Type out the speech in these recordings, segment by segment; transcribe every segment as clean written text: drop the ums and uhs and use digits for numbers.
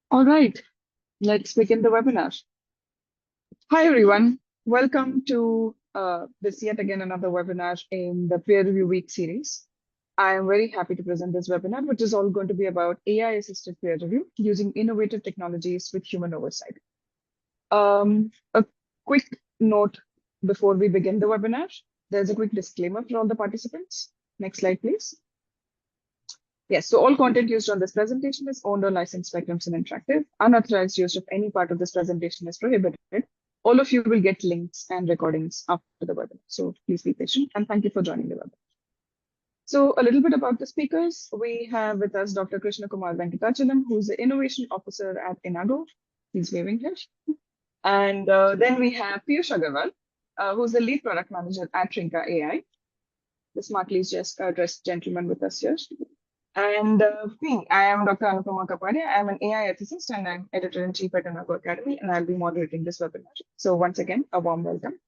All right, let's begin the webinar. Hi, everyone. Welcome to this yet again another webinar in the Peer Review Week series. I am very happy to present this webinar, which is all going to be about AI-assisted peer review using innovative technologies with human oversight. A quick note before we begin the webinar. There's a quick disclaimer for all the participants. Next slide, please. Yes, so all content used on this presentation is owned or licensed by Crimson Interactive. Unauthorized use of any part of this presentation is prohibited. All of you will get links and recordings after the webinar. So please be patient and thank you for joining the webinar. So a little bit about the speakers. We have with us Dr. Krishna Kumar Venkatachalam, who's the Innovation Officer at Enago. He's waving here. And then we have Piyush Agarwal, who's the Lead Product Manager at Trinka AI. The smartly dressed gentleman with us here. And me, I am Dr. Anupama Kapadia. I am an AI ethicist and I'm editor-in-chief at Enago Academy, and I'll be moderating this webinar. So once again, a warm welcome.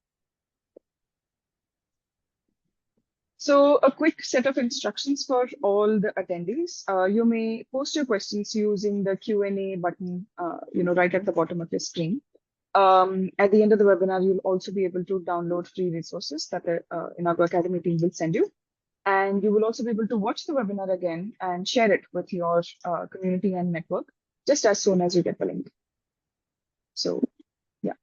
So a quick set of instructions for all the attendees. You may post your questions using the Q&A button, right at the bottom of your screen. At the end of the webinar, you'll also be able to download free resources that the Enago Academy team will send you. And you will also be able to watch the webinar again and share it with your community and network just as soon as you get the link. So, yeah.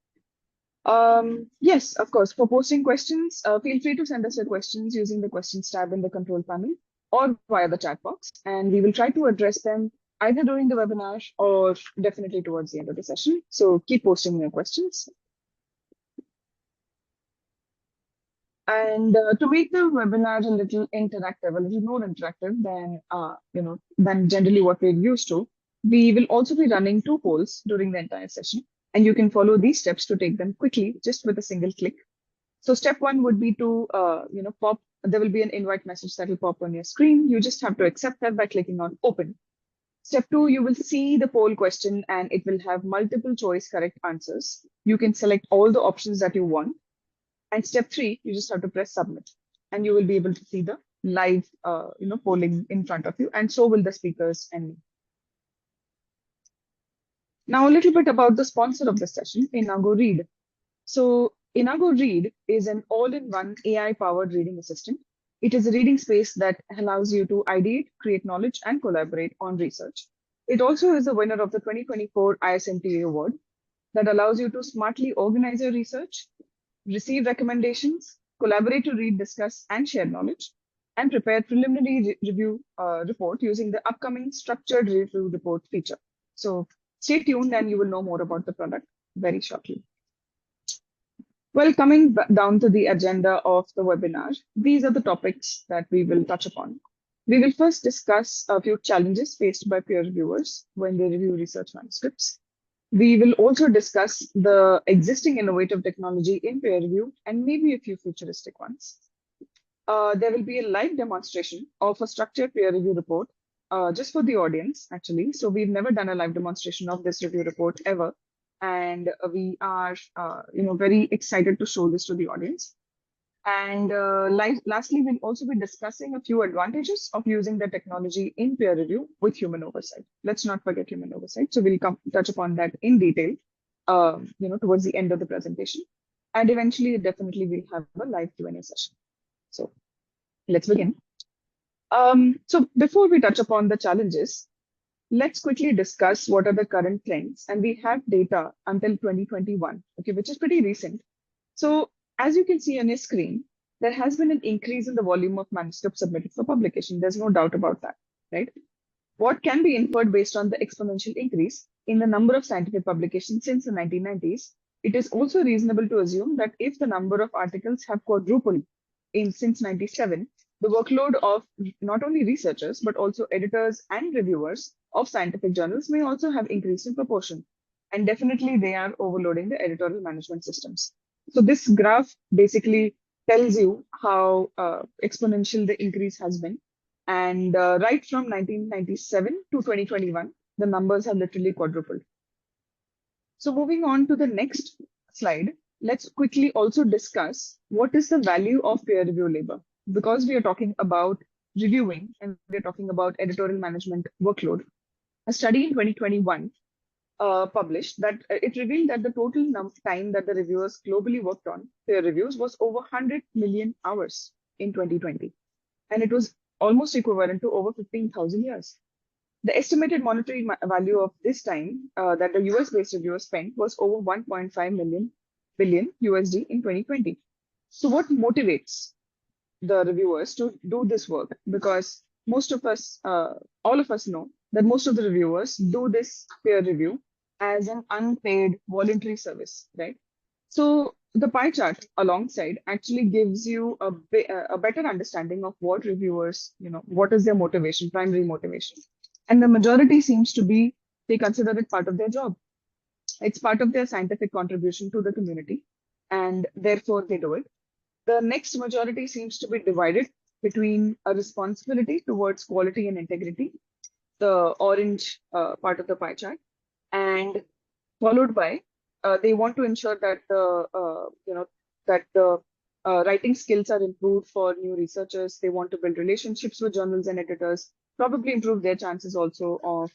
Yes, of course, for posting questions, feel free to send us your questions using the questions tab in the control panel or via the chat box. And we will try to address them either during the webinar or definitely towards the end of the session. So keep posting your questions. And to make the webinar a little interactive, a little more interactive than generally what we're used to, we will also be running two polls during the entire session. And you can follow these steps to take them quickly, just with a single click. So step one would be to, there will be an invite message that will pop on your screen. You just have to accept that by clicking on open. Step two, you will see the poll question and it will have multiple choice correct answers. You can select all the options that you want. And step three, you just have to press submit and you will be able to see the live, polling in front of you, and so will the speakers and me. Now, a little bit about the sponsor of the session, Enago Read. So Enago Read is an all-in-one AI-powered reading assistant. It is a reading space that allows you to ideate, create knowledge, and collaborate on research. It also is the winner of the 2024 ISMTA award that allows you to smartly organize your research, receive recommendations, collaborate to read, discuss, and share knowledge, and prepare preliminary review report using the upcoming structured review report feature. So stay tuned and you will know more about the product very shortly. Well, coming down to the agenda of the webinar, these are the topics that we will touch upon. We will first discuss a few challenges faced by peer reviewers when they review research manuscripts. We will also discuss the existing innovative technology in peer review and maybe a few futuristic ones. There will be a live demonstration of a structured peer review report just for the audience, actually. So we've never done a live demonstration of this review report ever. And we are, very excited to show this to the audience. And lastly, we'll also be discussing a few advantages of using the technology in peer review with human oversight. Let's not forget human oversight. So we'll touch upon that in detail, towards the end of the presentation. And eventually, definitely, we'll have a live Q&A session. So let's begin. So before we touch upon the challenges, let's quickly discuss what are the current trends. And we have data until 2021, okay, which is pretty recent. So as you can see on your screen, there has been an increase in the volume of manuscripts submitted for publication. There's no doubt about that, right? What can be inferred based on the exponential increase in the number of scientific publications since the 1990s, it is also reasonable to assume that if the number of articles have quadrupled since 97, the workload of not only researchers, but also editors and reviewers of scientific journals may also have increased in proportion. And definitely they are overloading the editorial management systems. So this graph basically tells you how exponential the increase has been. And right from 1997 to 2021, the numbers have literally quadrupled. So moving on to the next slide, let's quickly also discuss what is the value of peer review labor. Because we are talking about reviewing and we're talking about editorial management workload. A study in 2021 published that it revealed that the total time that the reviewers globally worked on peer reviews was over 100 million hours in 2020, and it was almost equivalent to over 15,000 years. The estimated monetary value of this time that the US-based reviewers spent was over 1.5 million billion USD in 2020. So, what motivates the reviewers to do this work? Because most of us, all of us know that most of the reviewers do this peer review as an unpaid voluntary service, right? So the pie chart alongside actually gives you a better understanding of what reviewers, what is their motivation, primary motivation. And the majority seems to be they consider it part of their job. It's part of their scientific contribution to the community, and therefore they do it. The next majority seems to be divided between a responsibility towards quality and integrity, the orange part of the pie chart, and followed by they want to ensure that the writing skills are improved for new researchers. They want to build relationships with journals and editors, probably improve their chances also of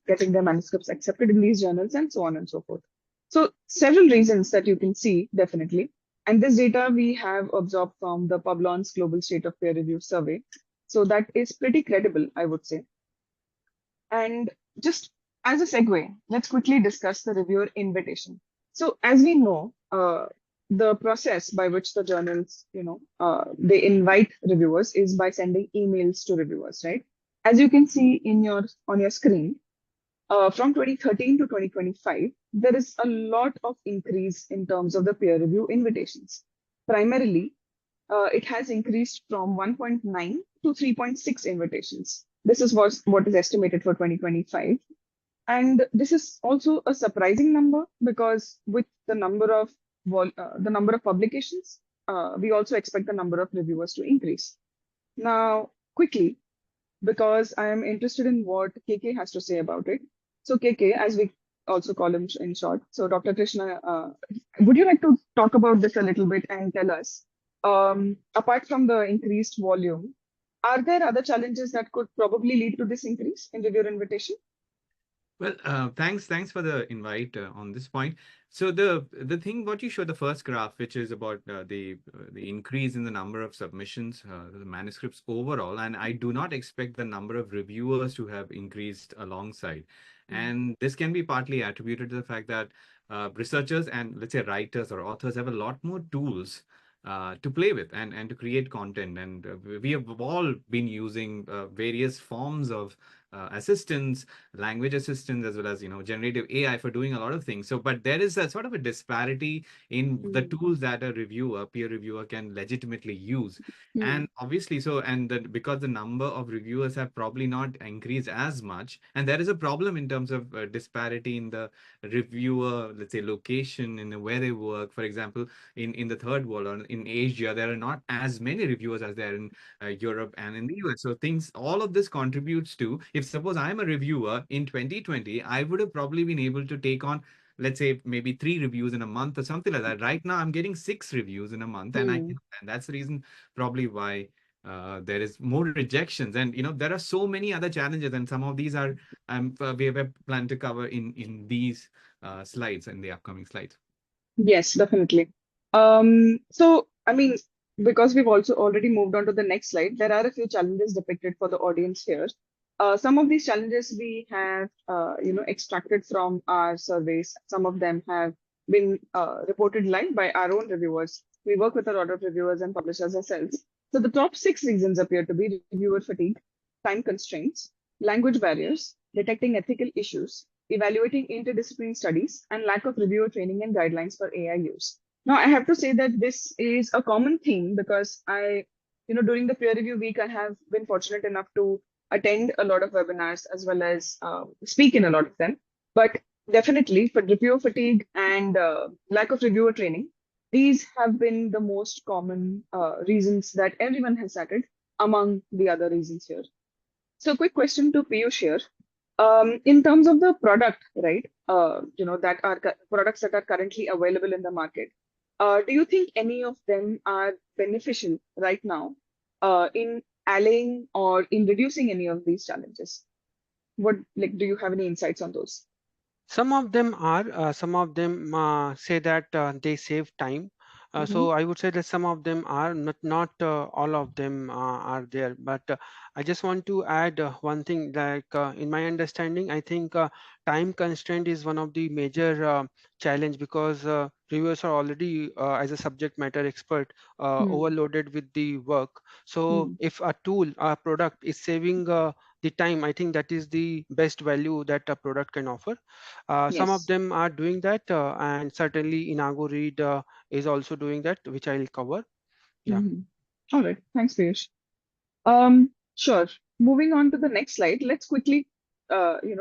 getting their manuscripts accepted in these journals, and so on and so forth. So several reasons that you can see definitely. And this data we have absorbed from the Publon's Global State of Peer Review Survey. So that is pretty credible, I would say. And just as a segue, let's quickly discuss the reviewer invitation. So as we know, the process by which the journals, they invite reviewers is by sending emails to reviewers, right? As you can see on your screen, from 2013 to 2025, there is a lot of increase in terms of the peer review invitations. Primarily, it has increased from 1.9 to 3.6 invitations. This is what is estimated for 2025. And this is also a surprising number because with the number of publications, we also expect the number of reviewers to increase. Now, quickly, because I am interested in what KK has to say about it. So KK, as we also call him in short. So Dr. Krishna, would you like to talk about this a little bit and tell us, apart from the increased volume, are there other challenges that could probably lead to this increase in reviewer invitation? Well, thanks for the invite on this point. So the thing what you showed the first graph, which is about the increase in the number of submissions, the manuscripts overall, and I do not expect the number of reviewers to have increased alongside. And this can be partly attributed to the fact that researchers and let's say writers or authors have a lot more tools to play with and to create content. And we have all been using various forms of assistance, language assistance, as well as generative AI for doing a lot of things. So, but there is a sort of a disparity in the Mm, tools that a reviewer, peer reviewer, can legitimately use. mm, And obviously, so because the number of reviewers have probably not increased as much, and there is a problem in terms of disparity in the reviewer, let's say, location in where they work. For example, in the third world or in Asia, there are not as many reviewers as there in Europe and in the US. So all of this contributes to, if suppose I'm a reviewer in 2020, I would have probably been able to take on, let's say, maybe 3 reviews in a month or something like that. Right now, I'm getting 6 reviews in a month, and mm. and that's the reason probably why there is more rejections. And there are so many other challenges, and some of these are we have planned to cover in these slides, in the upcoming slides. Yes, definitely. So, I mean, because we've also already moved on to the next slide, there are a few challenges depicted for the audience here. Some of these challenges we have, extracted from our surveys. Some of them have been reported live by our own reviewers. We work with a lot of reviewers and publishers ourselves. So the top 6 reasons appear to be reviewer fatigue, time constraints, language barriers, detecting ethical issues, evaluating interdisciplinary studies, and lack of reviewer training and guidelines for AI use. Now, I have to say that this is a common theme because during the peer review week, I have been fortunate enough to attend a lot of webinars as well as speak in a lot of them. But definitely for reviewer fatigue and lack of reviewer training, these have been the most common reasons that everyone has cited among the other reasons here. So, quick question to Piyush here. In terms of the product, right? That are products that are currently available in the market. Do you think any of them are beneficial right now in allaying or in reducing any of these challenges? Do you have any insights on those? Some of them are, some of them say that they save time. Mm-hmm. So I would say that some of them are not all of them are there. But I just want to add one thing, like in my understanding, I think time constraint is one of the major challenge, because reviewers are already, as a subject matter expert, overloaded with the work. So Mm. if a tool, a product is saving the time, I think that is the best value that a product can offer. Some of Yes. them are doing that, and certainly Inago Read is also doing that, which I'll cover. Yeah. Mm-hmm. All right. Thanks, Piyush. Sure. Moving on to the next slide, let's quickly,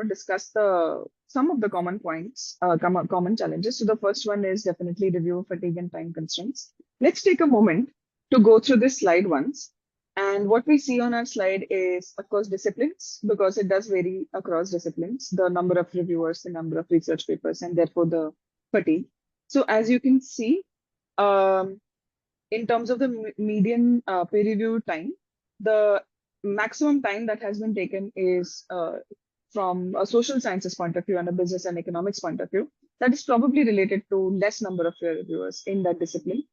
discuss the some of the common points, common challenges. So the first one is definitely review fatigue and time constraints. Let's take a moment to go through this slide once. And what we see on our slide is, of course, disciplines, because it does vary across disciplines, the number of reviewers, the number of research papers, and therefore the fatigue. So as you can see, um, in terms of the median peer review time, the maximum time that has been taken is from a social sciences point of view and a business and economics point of view. That is probably related to less number of peer reviewers in that discipline.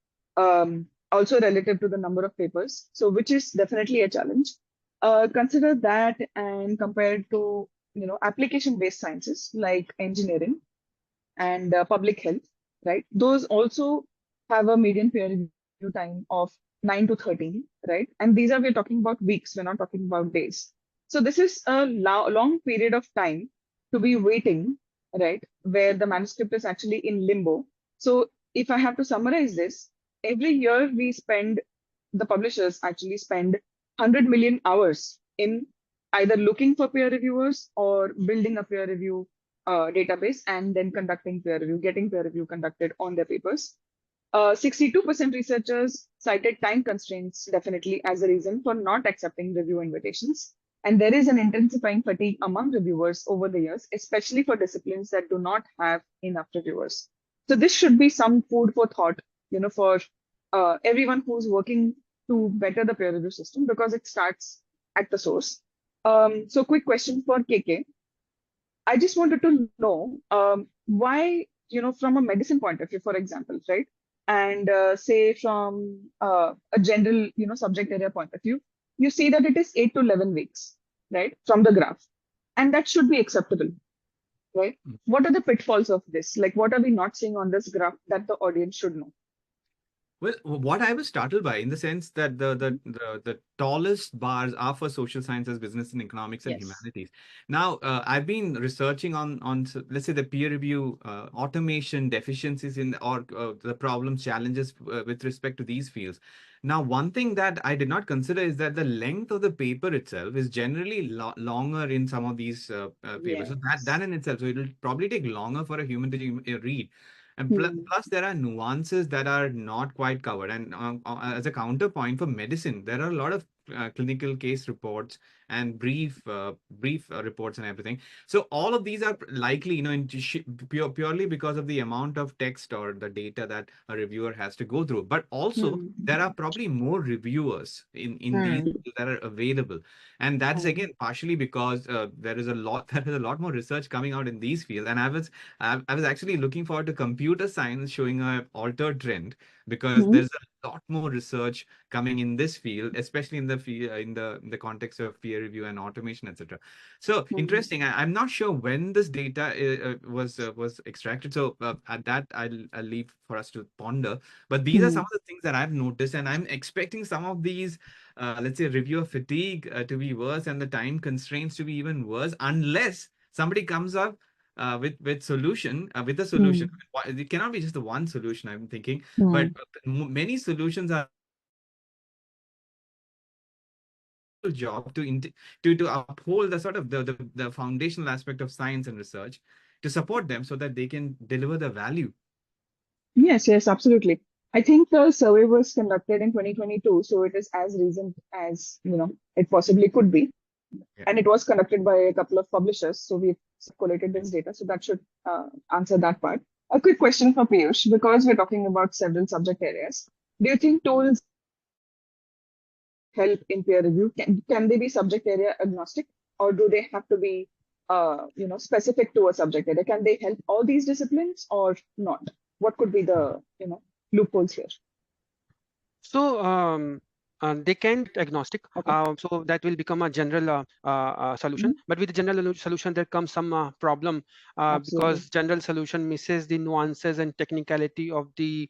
Also relative to the number of papers, so which is definitely a challenge. Consider that and compare it to application-based sciences like engineering and public health, right? Those also have a median peer review time of 9 to 13, right? And these are, we're talking about weeks, we're not talking about days. So this is a long period of time to be waiting, right? Where the manuscript is actually in limbo. So if I have to summarize this, every year the publishers actually spend 100 million hours in either looking for peer reviewers or building a peer review database and then conducting peer review, getting peer review conducted on their papers. 62% researchers cited time constraints definitely as a reason for not accepting review invitations. And there is an intensifying fatigue among reviewers over the years, especially for disciplines that do not have enough reviewers. So this should be some food for thought, for everyone who's working to better the peer review system, because it starts at the source. So quick question for KK. I just wanted to know why, from a medicine point of view, for example, right? And say from a general, subject area point of view, you see that it is 8 to 11 weeks, right, from the graph. And that should be acceptable, right? What are the pitfalls of this? Like, what are we not seeing on this graph that the audience should know? Well, what I was startled by, in the sense that the tallest bars are for social sciences, business and economics and Yes. humanities. Now, I've been researching on let's say the peer review automation deficiencies in or the problems challenges with respect to these fields. Now, one thing that I did not consider is that the length of the paper itself is generally longer in some of these papers. So that Yes. in itself, so it'll probably take longer for a human to read. And Hmm. plus, there are nuances that are not quite covered. And as a counterpoint for medicine, there are a lot of clinical case reports and brief reports and everything. So all of these are likely, purely because of the amount of text or the data that a reviewer has to go through. But also, Hmm. there are probably more reviewers in these Hmm. that are available, and that is Hmm. again partially because there is a lot there is a lot more research coming out in these fields. And I was actually looking forward to computer science showing a altered trend, because Hmm. there's a lot more research coming in this field, especially in the in the context of peer review and automation, etc. So Hmm. interesting. I'm not sure when this data was extracted. So at that I'll leave for us to ponder. But these are some Hmm. of the things that I've noticed, and I'm expecting some of these, let's say, reviewer fatigue to be worse and the time constraints to be even worse, unless somebody comes up with a solution. Hmm. It cannot be just the one solution, I'm thinking, but Hmm. many solutions are job to uphold the sort of the foundational aspect of science and research, to support them so that they can deliver the value. Yes, yes, absolutely. I think the survey was conducted in 2022, so it is as recent as, it possibly could be. Yeah. And it was conducted by a couple of publishers, so we've collated this data, so that should answer that part. A quick question for Piyush, because we're talking about several subject areas. Do you think tools help in peer review? Can they be subject area agnostic, or do they have to be specific to a subject area? Can they help all these disciplines or not? What could be the, loopholes here? So they can be agnostic. Okay, So that will become a general solution. hmm, But with the general solution, there comes some problem absolutely. because general solution misses the nuances and technicality of the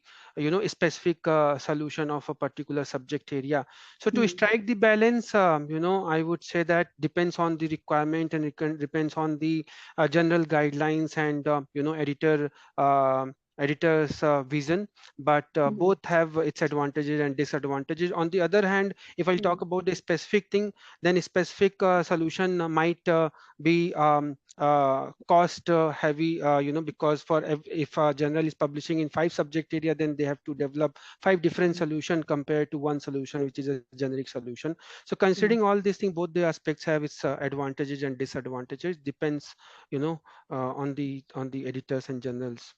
specific solution of a particular subject area. So to Hmm, strike the balance, I would say that depends on the requirement and depends on the general guidelines and uh, editor's vision, but hmm, both have its advantages and disadvantages. On the other hand, if I'll hmm, talk about a specific thing, then a specific solution might be cost heavy, because if a journal is publishing in 5 subject area, then they have to develop 5 different hmm, solution compared to one solution which is a generic solution. So considering hmm. all these things, both the aspects have its advantages and disadvantages, depends on the editors and journals.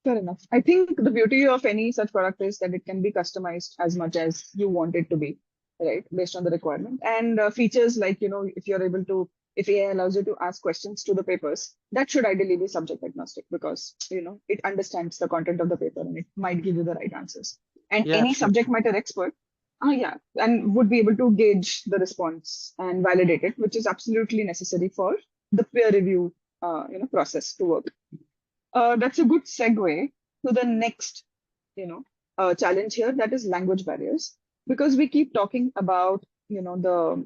Fair enough. I think the beauty of any such product is that it can be customized as much as you want it to be, right? Based on the requirement. And features like, if you're able to, if AI allows you to ask questions to the papers, that should ideally be subject agnostic because, it understands the content of the paper and it might give you the right answers. And Yeah, any subject absolutely. matter expert, yeah, and would be able to gauge the response and validate it, which is absolutely necessary for the peer review, process to work. That's a good segue to the next, challenge here, that is language barriers, because we keep talking about, the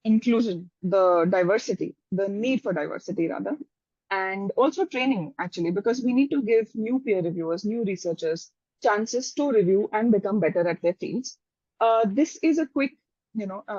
inclusion, the diversity, the need for diversity rather, and also training actually, because we need to give new peer reviewers, new researchers chances to review and become better at their fields. This is a quick,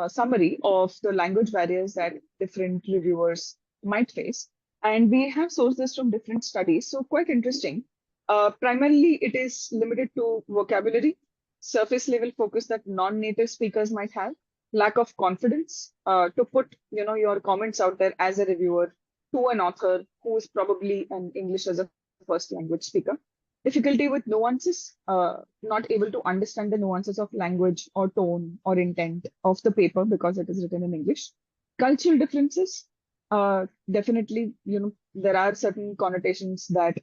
summary of the language barriers that different reviewers might face, and we have sourced this from different studies, so quite interesting. Primarily, it is limited to vocabulary, surface level focus that non-native speakers might have, lack of confidence to put your comments out there as a reviewer to an author who is probably an English as a first language speaker. Difficulty with nuances, not able to understand the nuances of language or tone or intent of the paper because it is written in English. Cultural differences, definitely, there are certain connotations that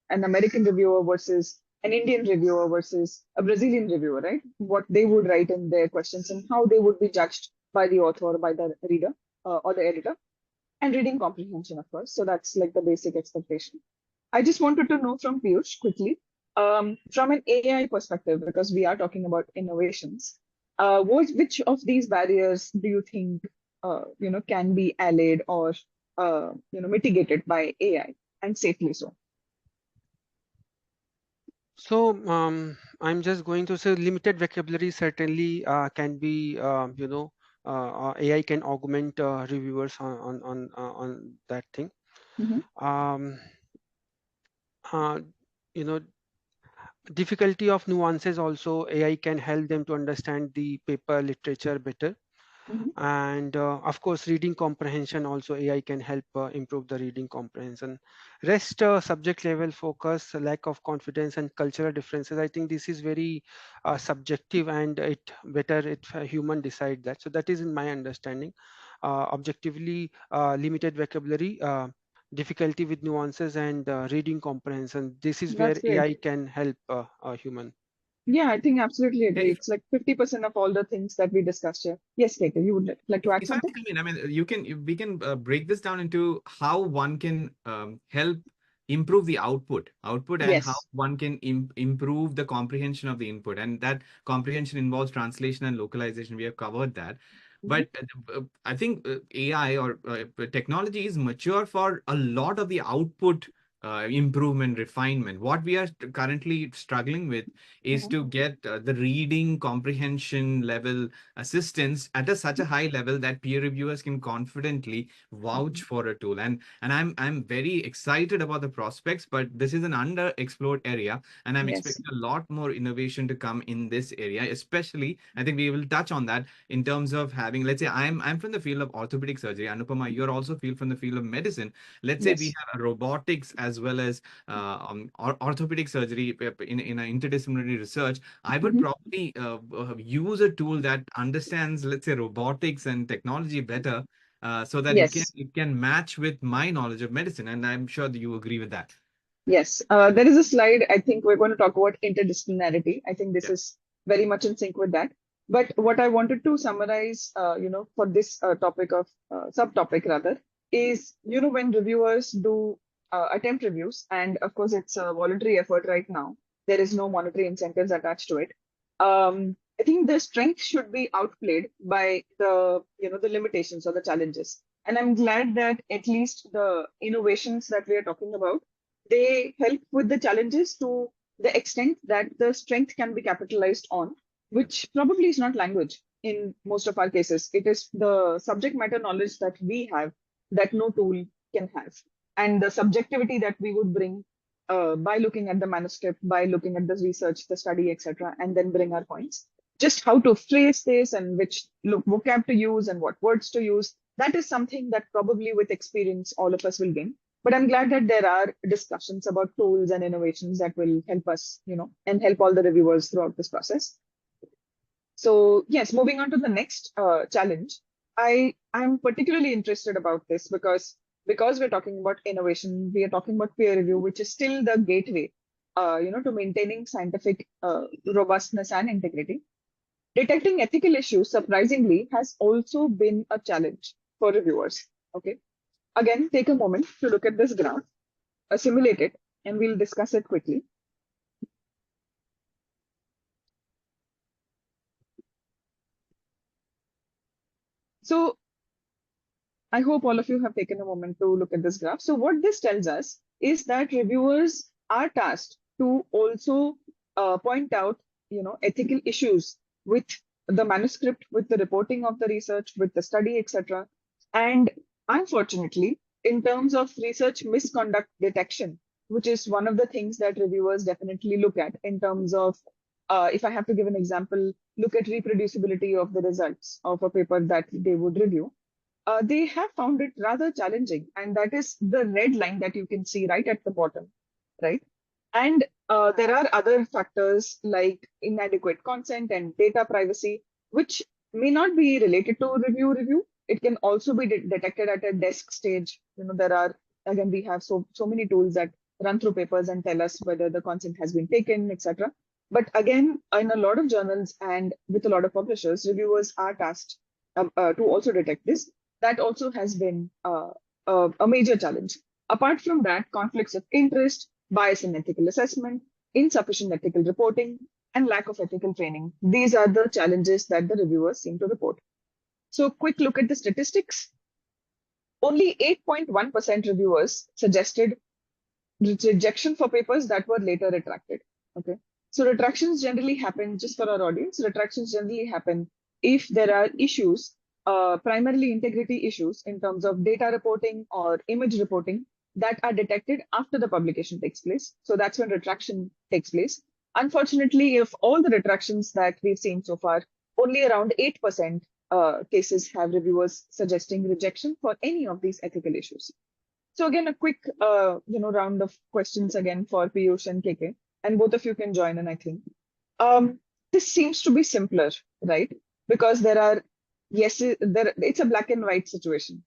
an American reviewer versus an Indian reviewer versus a Brazilian reviewer, right? What they would write in their questions and how they would be judged by the author or by the reader or the editor, and reading comprehension, of course. So that's like the basic expectation. I just wanted to know from Piyush quickly, from an AI perspective, because we are talking about innovations, which of these barriers do you think, can be allayed or, mitigated by AI and safely so? So I'm just going to say limited vocabulary certainly can be, AI can augment reviewers on that thing. Hmm. Um, uh, you know, Difficulty of nuances also, AI can help them to understand the paper literature better. Hmm. And of course, reading comprehension also, AI can help improve the reading comprehension. Rest subject level focus, lack of confidence and cultural differences, I think this is very subjective, and it better if a human decide that. So that is in my understanding. Objectively, limited vocabulary, difficulty with nuances, and reading comprehension, this is where That's great. AI can help a human. Yeah, I think absolutely Yeah, agree. It's like 50% of all the things that we discussed here. Yes, Kate, you would like to add if I something? may come in, I mean, we can break this down into how one can help improve the output, and how Yes. one can improve the comprehension of the input. And that comprehension involves translation and localization. We have covered that. Hmm. But I think AI or technology is mature for a lot of the output improvement, refinement. What we are currently struggling with is Hmm. to get the reading comprehension level assistance at such a high level that peer reviewers can confidently vouch Hmm. for a tool. And I'm very excited about the prospects, but this is an underexplored area, and I'm Yes. expecting a lot more innovation to come in this area. Especially, I think we will touch on that in terms of having, let's say, I'm from the field of orthopedic surgery. Anupama, you're also feel from the field of medicine. Let's say we Yes. have a robotics as well as orthopedic surgery in an interdisciplinary research. I would Hmm. probably use a tool that understands, let's say, robotics and technology better, so that Yes. it can match with my knowledge of medicine. And I'm sure that you agree with that. Yes, there is a slide. I think we're going to talk about interdisciplinarity. I think this Yeah. is very much in sync with that. But what I wanted to summarize, for this topic of subtopic rather, is when reviewers do attempt reviews, and of course it's a voluntary effort right now. There is no monetary incentives attached to it. I think the strength should be outplayed by the limitations or the challenges. And I'm glad that at least the innovations that we are talking about, they help with the challenges to the extent that the strength can be capitalized on, Yeah. which probably is not language in most of our cases. It is the subject matter knowledge that we have that no tool can have. And the subjectivity that we would bring by looking at the manuscript, by looking at the research, the study, etc., and then bring our points. Just how to phrase this and which vocab to use and what words to use, that is something that probably with experience all of us will gain. But I'm glad that there are discussions about tools and innovations that will help us, and help all the reviewers throughout this process. So yes, moving on to the next challenge, I'm particularly interested about this because we're talking about innovation, we are talking about peer review, which is still the gateway, to maintaining scientific robustness and integrity. Detecting ethical issues, surprisingly, has also been a challenge for reviewers. Okay. Again, take a moment to look at this graph, simulate it, and we'll discuss it quickly. So I hope all of you have taken a moment to look at this graph. So what this tells us is that reviewers are tasked to also point out, ethical issues with the manuscript, with the reporting of the research, with the study, etc. And unfortunately, in terms of research misconduct detection, which is one of the things that reviewers definitely look at in terms of, if I have to give an example, look at reproducibility of the results of a paper that they would review, they have found it rather challenging. And that is the red line that you can see right at the bottom, right? And there are other factors like inadequate consent and data privacy, which may not be related to review. It can also be detected at a desk stage. There are, again, we have so many tools that run through papers and tell us whether the consent has been taken, etc. But again, in a lot of journals and with a lot of publishers, reviewers are tasked to also detect this. That also has been a major challenge. Apart from that, conflicts of interest, bias in ethical assessment, insufficient ethical reporting, and lack of ethical training. These are the challenges that the reviewers seem to report. So, quick look at the statistics. Only 8.1% reviewers suggested rejection for papers that were later retracted. Okay. So retractions generally happen, just for our audience, retractions generally happen if there are issues, primarily integrity issues in terms of data reporting or image reporting that are detected after the publication takes place. So that's when retraction takes place. Unfortunately, if all the retractions that we've seen so far, only around 8% cases have reviewers suggesting rejection for any of these ethical issues. So again, a quick, round of questions again for Piyush and KK, and both of you can join in, I think. This seems to be simpler, right? Because there are, yes, it's a black and white situation,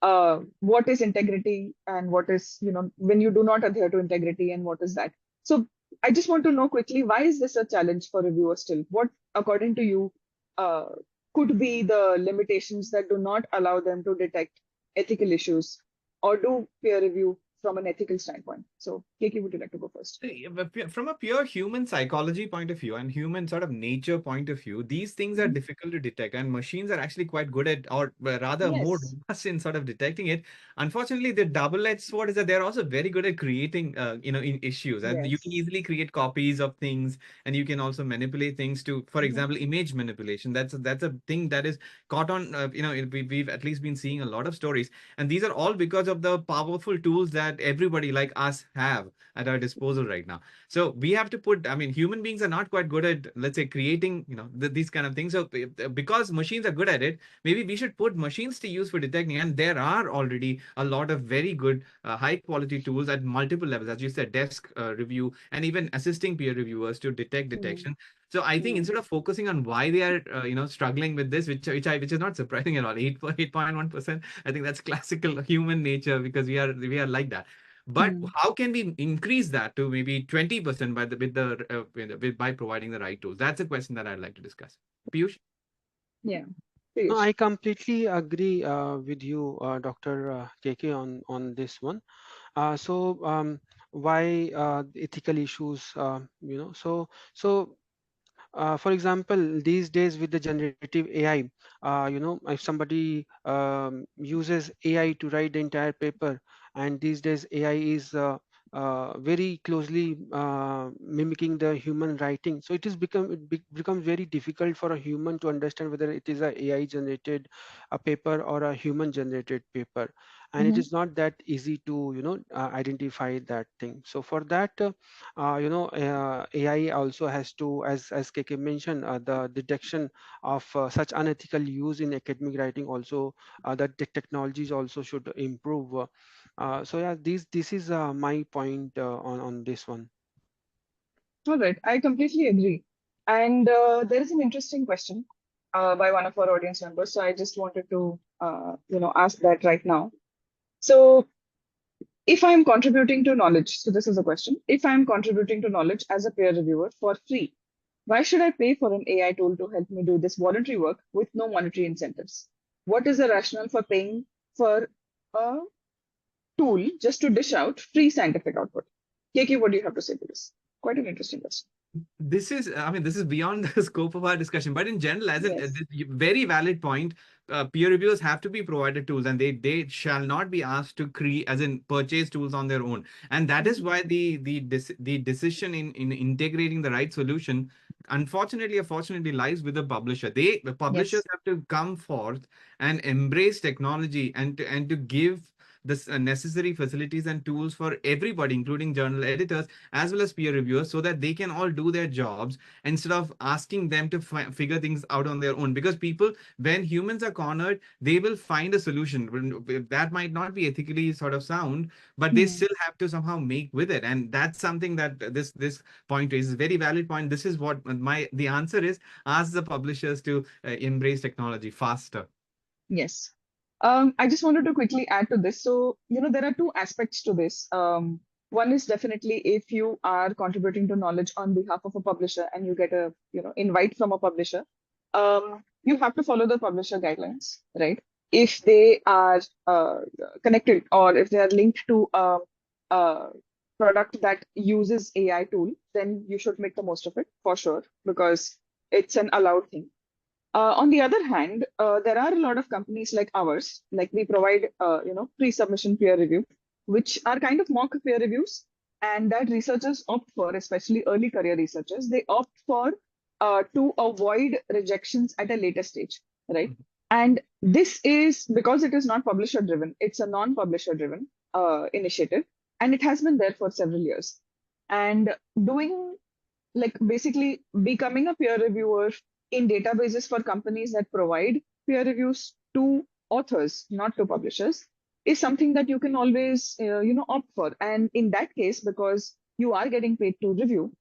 what is integrity and what is, when you do not adhere to integrity and what is that? So I just want to know quickly, why is this a challenge for reviewers still? What, according to you, uh, could be the limitations that do not allow them to detect ethical issues or do peer review from an ethical standpoint? So, Kiki, would you like to go first? From a pure human psychology point of view and human sort of nature point of view, these things are Mhm. difficult to detect, and machines are actually quite good at, or rather more Yes. robust in sort of detecting it. Unfortunately, the double-edged sword is that they're also very good at creating, in issues, and you can Yes. easily create copies of things, and you can also manipulate things to, for Mhm. example, image manipulation. That's a thing that is caught on. We've at least been seeing a lot of stories, and these are all because of the powerful tools that everybody like us have at our disposal right now. So we have to put, I mean, human beings are not quite good at, let's say, creating, these kind of things. So because machines are good at it, maybe we should put machines to use for detecting. And there are already a lot of very good, high quality tools at multiple levels, as you said, desk review, and even assisting peer reviewers to detect Mhm. detection. So I think instead of focusing on why they are, struggling with this, which is not surprising at all, 8.1%. I think that's classical human nature because we are like that. But Hmm. how can we increase that to maybe 20% by providing the right tools? That's a question that I'd like to discuss. Piyush? Yeah. No, Piyush. I completely agree with you, Dr. KK, on this one. Why the ethical issues? For example, these days with the generative AI, if somebody uses AI to write the entire paper, and these days AI is very closely mimicking the human writing, so it becomes very difficult for a human to understand whether it is a AI generated a paper or a human generated paper, and it Hmm. is not that easy to identify that thing. So for that, AI also has to, as KK mentioned, the detection of such unethical use in academic writing also, that the technologies also should improve. So yeah, this is my point on this one. All right. I completely agree. And there is an interesting question by one of our audience members. So I just wanted to, ask that right now. So if I'm contributing to knowledge, so this is a question. If I'm contributing to knowledge as a peer reviewer for free, why should I pay for an AI tool to help me do this voluntary work with no monetary incentives? What is the rationale for paying for a tool just to dish out free scientific output? KK, what do you have to say to this? Quite an interesting question. This is beyond the scope of our discussion, but in general, as a Yes. very valid point, peer reviewers have to be provided tools, and they shall not be asked to create, as in purchase tools on their own. And that is Mhm. why the decision in integrating the right solution, unfortunately or fortunately, lies with the publisher. The publishers Yes. have to come forth and embrace technology and to give the necessary facilities and tools for everybody, including journal editors as well as peer reviewers, so that they can all do their jobs instead of asking them to figure things out on their own. Because people, when humans are cornered, they will find a solution that might not be ethically sort of sound, but they Hmm. still have to somehow make with it. And that's something that this point raises. Very valid point. This is what the answer is: ask the publishers to embrace technology faster. Yes. I just wanted to quickly add to this. So, there are two aspects to this. One is definitely if you are contributing to knowledge on behalf of a publisher and you get a, invite from a publisher, you have to follow the publisher guidelines, right? If they are connected or if they are linked to a product that uses AI tool, then you should make the most of it for sure because it's an allowed thing. On the other hand, there are a lot of companies like ours, like we provide, pre-submission peer review, which are kind of mock peer reviews, and that researchers opt for, especially early career researchers, they opt for to avoid rejections at a later stage, right? And this is because it is not publisher driven; it's a non-publisher driven initiative, and it has been there for several years. And doing like basically becoming a peer reviewer in databases for companies that provide peer reviews to authors, not to publishers, is something that you can always opt for. And in that case, because you are getting paid to review,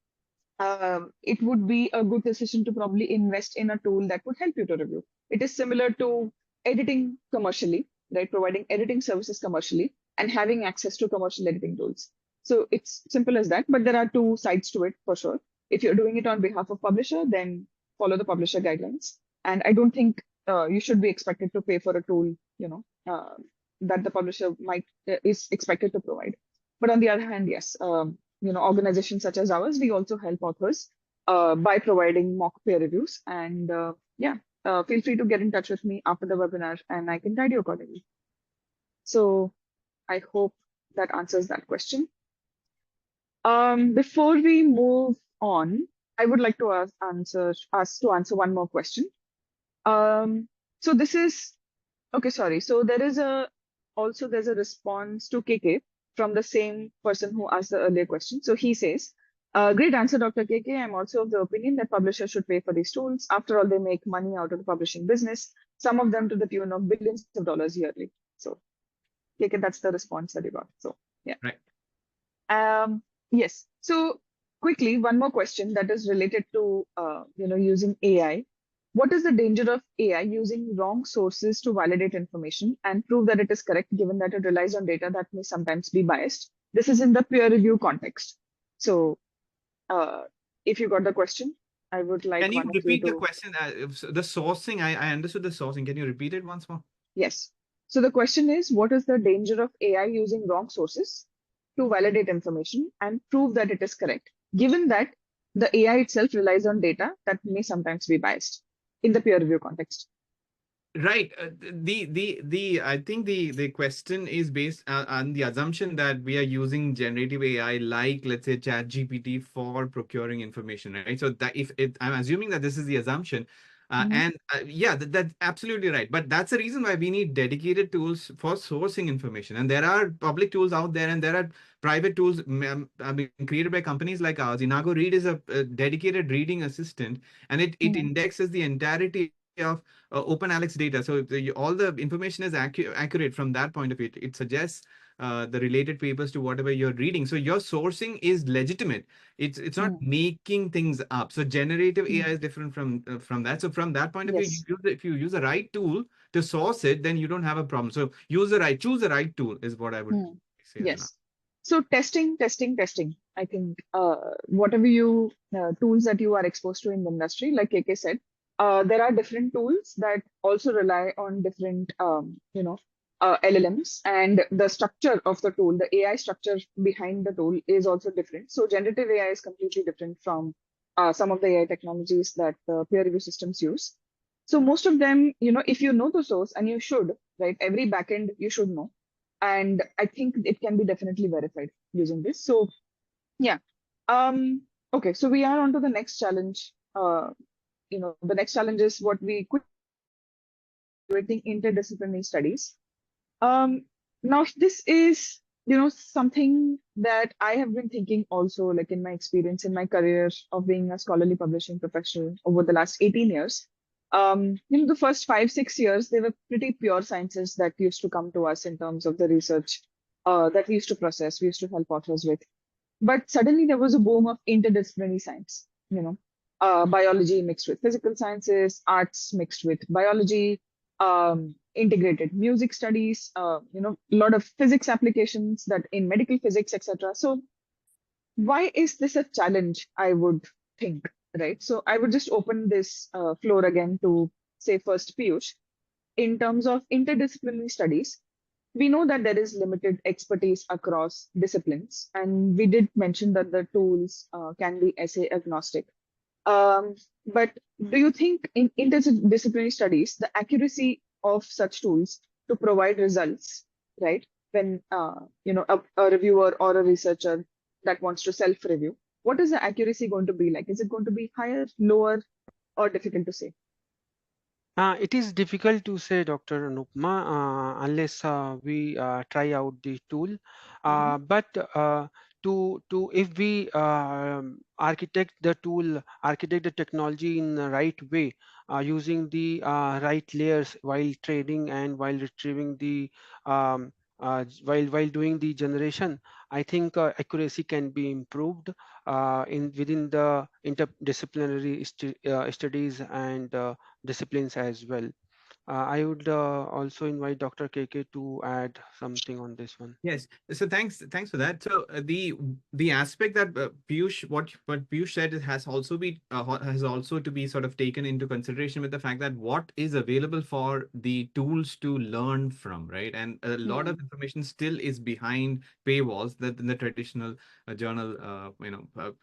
it would be a good decision to probably invest in a tool that would help you to review. It is similar to editing commercially, right? Providing editing services commercially and having access to commercial editing tools. So it's simple as that, but there are two sides to it for sure. If you're doing it on behalf of publisher, then follow the publisher guidelines. And I don't think you should be expected to pay for a tool, that the publisher might is expected to provide. But on the other hand, yes, organizations such as ours, we also help authors by providing mock peer reviews. And yeah, feel free to get in touch with me after the webinar and I can guide you accordingly. So I hope that answers that question. Before we move on, I would like to answer one more question. Um, so this is okay, sorry. So there's a response to KK from the same person who asked the earlier question. So he says, great answer, Dr. KK. I'm also of the opinion that publishers should pay for these tools. After all, they make money out of the publishing business, some of them to the tune of billions of dollars yearly. So KK, that's the response that he got. So yeah. Right. Yes. So quickly, one more question that is related to using AI. What is the danger of AI using wrong sources to validate information and prove that it is correct, given that it relies on data that may sometimes be biased? This is in the peer review context. So, uh, if you got the question, I would like Can you one of you repeat the to. question? The sourcing, I understood the sourcing. Can you repeat it once more? Yes. So the question is, what is the danger of AI using wrong sources to validate information and prove that it is correct, given that the AI itself relies on data that may sometimes be biased in the peer review context? Right. The I think the question is based on the assumption that we are using generative AI, like let's say ChatGPT, for procuring information, right? So that if I'm assuming that this is the assumption, Mhm. and yeah, that's absolutely right. But that's the reason why we need dedicated tools for sourcing information, and there are public tools out there, and there are private tools being created by companies like ours. Enago Read is a dedicated reading assistant, and it Mhm. indexes the entirety of open alex data, so all the information is accurate from that point of view. It suggests the related papers to whatever you're reading, so your sourcing is legitimate. It's not Mhm. making things up. So generative Mhm. AI is different from that. So from that point of view, Yes. if you use the right tool to source it, then you don't have a problem. So choose the right tool is what I would Mhm. say as an answer. Yes. So testing, testing, testing. I think whatever you tools that you are exposed to in the industry, like KK said, there are different tools that also rely on different, LLMs, and the structure of the tool, the AI structure behind the tool is also different. So generative AI is completely different from some of the AI technologies that peer review systems use. So most of them, if you know the source, and you should, right, every backend you should know, and I think it can be definitely verified using this. So yeah. Okay, so we are on to the next challenge. The next challenge is what we could evaluating interdisciplinary studies. Um, Now this is, something that I have been thinking also, like in my experience in my career of being a scholarly publishing professional over the last 18 years. The first 5, 6 years, they were pretty pure sciences that used to come to us in terms of the research that we used to process, we used to help authors with. But suddenly there was a boom of interdisciplinary science, biology mixed with physical sciences, arts mixed with biology, integrated music studies, a lot of physics applications that in medical physics, etc. So why is this a challenge, I would think, right? So I would just open this floor again to say first, Piyush, in terms of interdisciplinary studies, we know that there is limited expertise across disciplines, and we did mention that the tools can be essay agnostic. Um, but do you think in interdisciplinary studies, the accuracy of such tools to provide results, right? When a reviewer or a researcher that wants to self-review, what is the accuracy going to be like? Is it going to be higher, lower, or difficult to say? It is difficult to say, Dr. Anupma, unless we try out the tool. Mm-hmm. But to if we architect the technology in the right way, using the right layers while training and while retrieving the while doing the generation, I think accuracy can be improved in within the interdisciplinary studies and disciplines as well. I would also invite Dr. KK to add something on this one. Yes. So thanks for that. So the aspect that Piyush, what Piyush said, it has also to be sort of taken into consideration with the fact that what is available for the tools to learn from, right? And a lot of Hmm. information still is behind paywalls that in the traditional journal,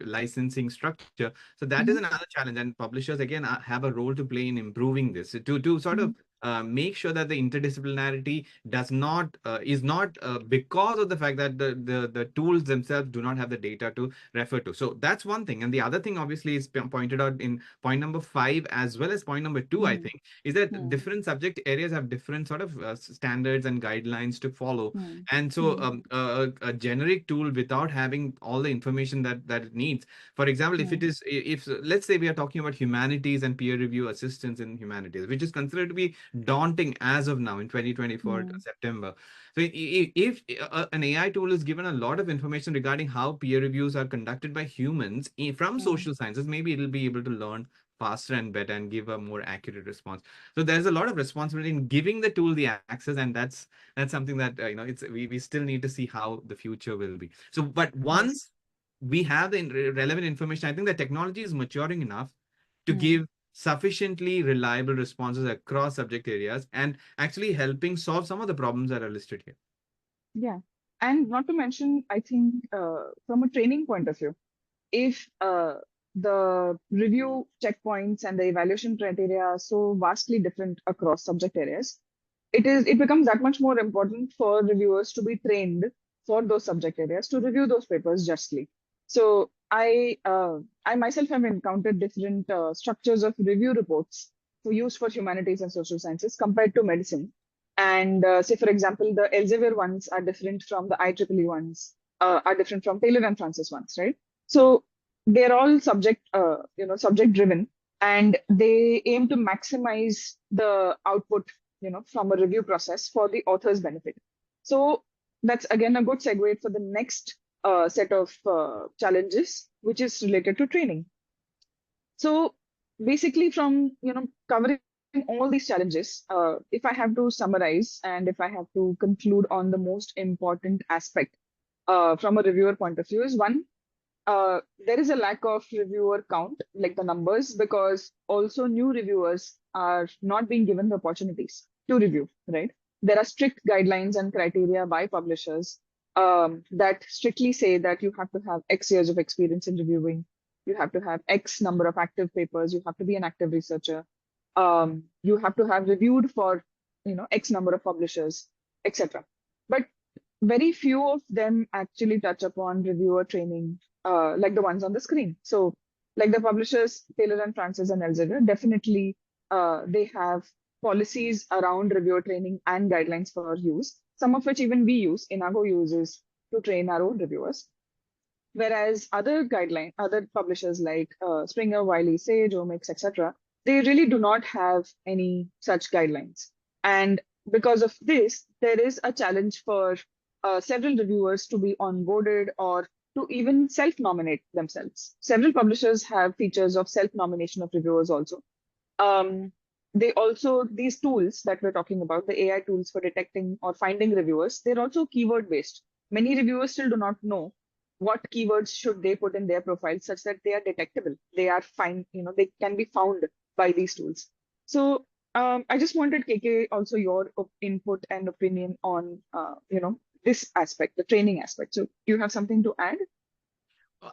licensing structure. So that is Hmm. another challenge, and publishers again have a role to play in improving this to sort Hmm. of make sure that the interdisciplinarity does not is not because of the fact that the tools themselves do not have the data to refer to. So that's one thing, and the other thing obviously is pointed out in point number 5 as well as point number 2, I Hmm. think, is that Hmm. different subject areas have different sort of standards and guidelines to follow. Hmm. And so Hmm. a generic tool without having all the information that it needs, for example, if it Hmm. is if let's say we are talking about humanities and peer review assistance in humanities, which is considered to be daunting as of now in 2024 Mm, September. So if an AI tool is given a lot of information regarding how peer reviews are conducted by humans from mm, social sciences, maybe it'll be able to learn faster and better and give a more accurate response. So there's a lot of responsibility in giving the tool the access, and that's something that it's we still need to see how the future will be. So, but yes. once we have the relevant information, I think the technology is maturing enough to Mm, give sufficiently reliable responses across subject areas and actually helping solve some of the problems that are listed here. yeah. And not to mention, I think from a training point of view, if the review checkpoints and the evaluation criteria are so vastly different across subject areas, it becomes that much more important for reviewers to be trained for those subject areas to review those papers justly. So I myself have encountered different structures of review reports for use for humanities and social sciences compared to medicine. And say, for example, the Elsevier ones are different from the IEEE ones, are different from Taylor and Francis ones, right? So they're all subject driven, and they aim to maximize the output, from a review process for the author's benefit. So that's again a good segue for the next set of challenges, which is related to training. So basically, from covering all these challenges, if I have to summarize and if I have to conclude on the most important aspect from a reviewer point of view, is one, there is a lack of reviewer count, like the numbers, because also new reviewers are not being given the opportunities to review, right? There are strict guidelines and criteria by publishers that strictly say that you have to have X years of experience in reviewing, you have to have X number of active papers, you have to be an active researcher, you have to have reviewed for, X number of publishers, etc. But very few of them actually touch upon reviewer training, like the ones on the screen. So, like the publishers, Taylor and Francis and Elsevier, definitely they have policies around reviewer training and guidelines for use, some of which even we use, Enago uses to train our own reviewers. Whereas other publishers like Springer, Wiley, Sage, Omics, etc., they really do not have any such guidelines. And because of this, there is a challenge for several reviewers to be onboarded or to even self-nominate themselves. Several publishers have features of self-nomination of reviewers also. Um, they also, these tools that we're talking about, the AI tools for detecting or finding reviewers, they're also keyword based. Many reviewers still do not know what keywords should they put in their profile such that they are detectable. They are fine, they can be found by these tools. So I just wanted, KK, also your input and opinion on, this aspect, the training aspect. So do you have something to add?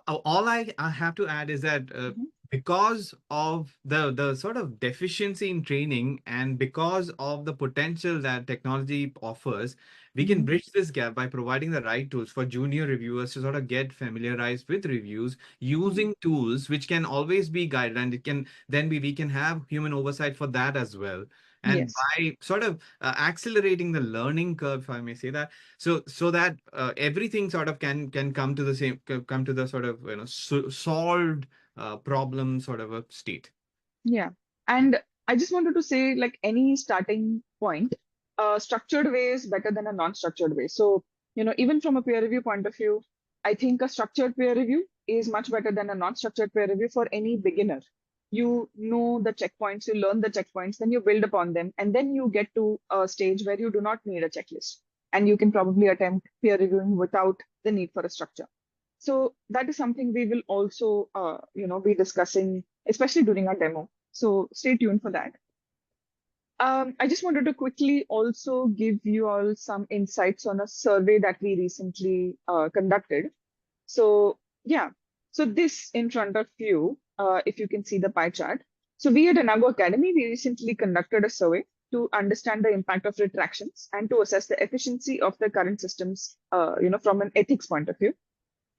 All I have to add is that Mhm. because of the sort of deficiency in training and because of the potential that technology offers, we can Mhm. bridge this gap by providing the right tools for junior reviewers to sort of get familiarized with reviews Mhm. using tools which can always be guideline. It can then be we can have human oversight for that as well. And Yes. by sort of accelerating the learning curve, if I may say that, so that everything sort of can come to the come to the sort of solved problem sort of a state. Yeah. And I just wanted to say, like any starting point, a structured way is better than a non-structured way. So, even from a peer review point of view, I think a structured peer review is much better than a non-structured peer review for any beginner. You know the checkpoints, you learn the checkpoints, then you build upon them, and then you get to a stage where you do not need a checklist. And you can probably attempt peer reviewing without the need for a structure. So that is something we will also, be discussing, especially during our demo. So stay tuned for that. I just wanted to quickly also give you all some insights on a survey that we recently conducted. So yeah, so this in front of you, if you can see the pie chart. So we at Enago Academy, we recently conducted a survey to understand the impact of retractions and to assess the efficiency of the current systems, from an ethics point of view.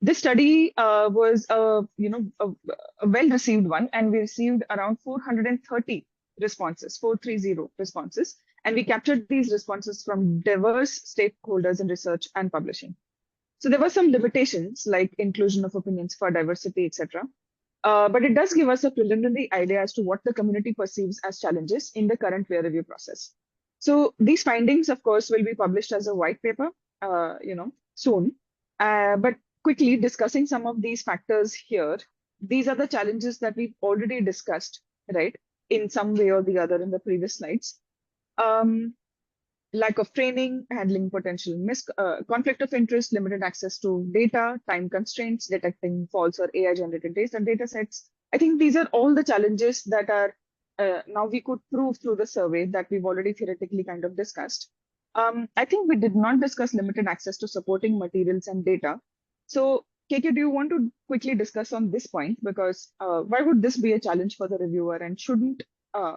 This study was a well received one, and we received around 430 responses, 430 responses, and we captured these responses from diverse stakeholders in research and publishing. So there were some limitations like inclusion of opinions for diversity, etc. But it does give us a preliminary idea as to what the community perceives as challenges in the current peer review process. So these findings, of course, will be published as a white paper, soon. But quickly discussing some of these factors here, these are the challenges that we've already discussed, right, in some way or the other in the previous slides. Um, Lack of training, handling potential conflict of interest, limited access to data, time constraints, detecting false or AI-generated data sets. I think these are all the challenges that are now we could prove through the survey that we've already theoretically kind of discussed. I think we did not discuss limited access to supporting materials and data. So, KK, do you want to quickly discuss on this point? Because why would this be a challenge for the reviewer, and shouldn't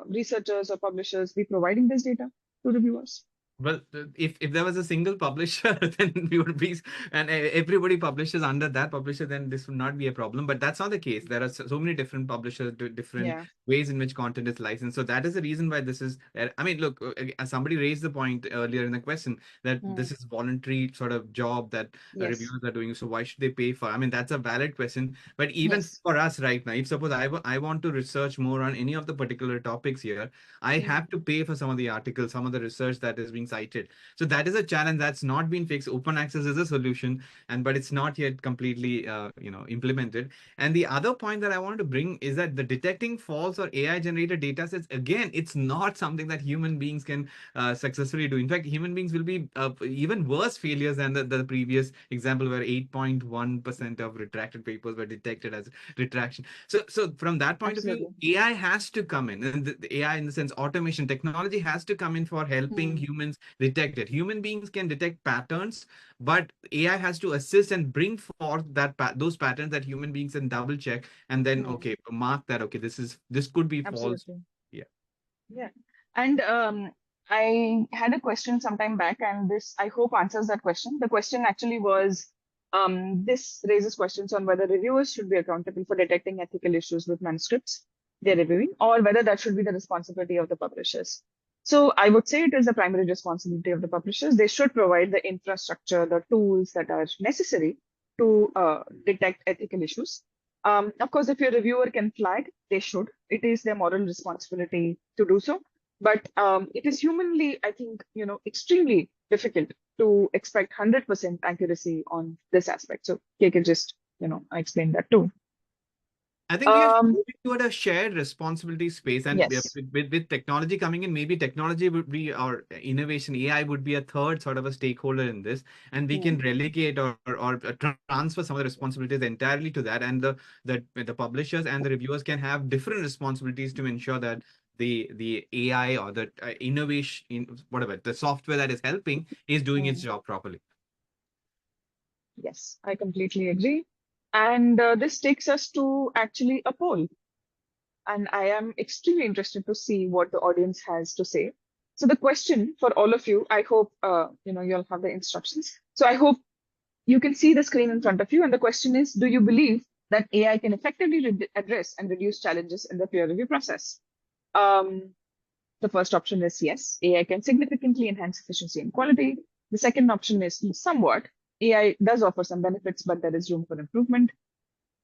researchers or publishers be providing this data to reviewers? Well, if there was a single publisher, then we would be, and everybody publishes under that publisher, then this would not be a problem. But that's not the case. There are so many different publishers, different Yeah. ways in which content is licensed. So that is the reason why this is. I mean, look, somebody raised the point earlier in the question that this is voluntary sort of job that Yes. reviewers are doing. So why should they pay for? I mean, that's a valid question. But even Yes. for us right now, if suppose I want to research more on any of the particular topics here, I have to pay for some of the articles, some of the research that is being cited. So that is a challenge that's not been fixed. Open access is a solution, but it's not yet completely, implemented. And the other point that I wanted to bring is that the detecting false or AI generated data sets, again, it's not something that human beings can successfully do. In fact, human beings will be even worse failures than the previous example where 8.1% of retracted papers were detected as retraction. So from that point of view, Absolutely. AI has to come in, and the AI in the sense automation technology has to come in for helping Hmm. humans detect it. Human beings can detect patterns, but AI has to assist and bring forth those patterns that human beings can double check and then Hmm. okay, mark that okay, this could be false. Absolutely. Yeah. Yeah. And I had a question sometime back, and this, I hope, answers that question. The question actually was, this raises questions on whether reviewers should be accountable for detecting ethical issues with manuscripts they're reviewing, or whether that should be the responsibility of the publishers. So I would say it is the primary responsibility of the publishers. They should provide the infrastructure, the tools that are necessary to detect ethical issues. Of course, if your reviewer can flag, they should. It is their moral responsibility to do so. But it is humanly, I think, extremely difficult to expect 100% accuracy on this aspect. So, KK just, I explained that too. I think we are Um, moving toward a shared responsibility space, and yes. with technology coming in, maybe technology would be our innovation. AI would be a third sort of a stakeholder in this, and we can Hmm. relegate or transfer some of the responsibilities entirely to that, and the publishers and the reviewers can have different responsibilities to ensure that the AI or the innovation in whatever the software that is helping is doing its Hmm. job properly. Yes, I completely agree. And this takes us to actually a poll. And I am extremely interested to see what the audience has to say. So the question for all of you, I hope you'll have the instructions. So I hope you can see the screen in front of you, and the question is: do you believe that AI can effectively address and reduce challenges in the peer review process? Um, the first option is yes, AI can significantly enhance efficiency and quality. The second option is somewhat. AI does offer some benefits, but there is room for improvement.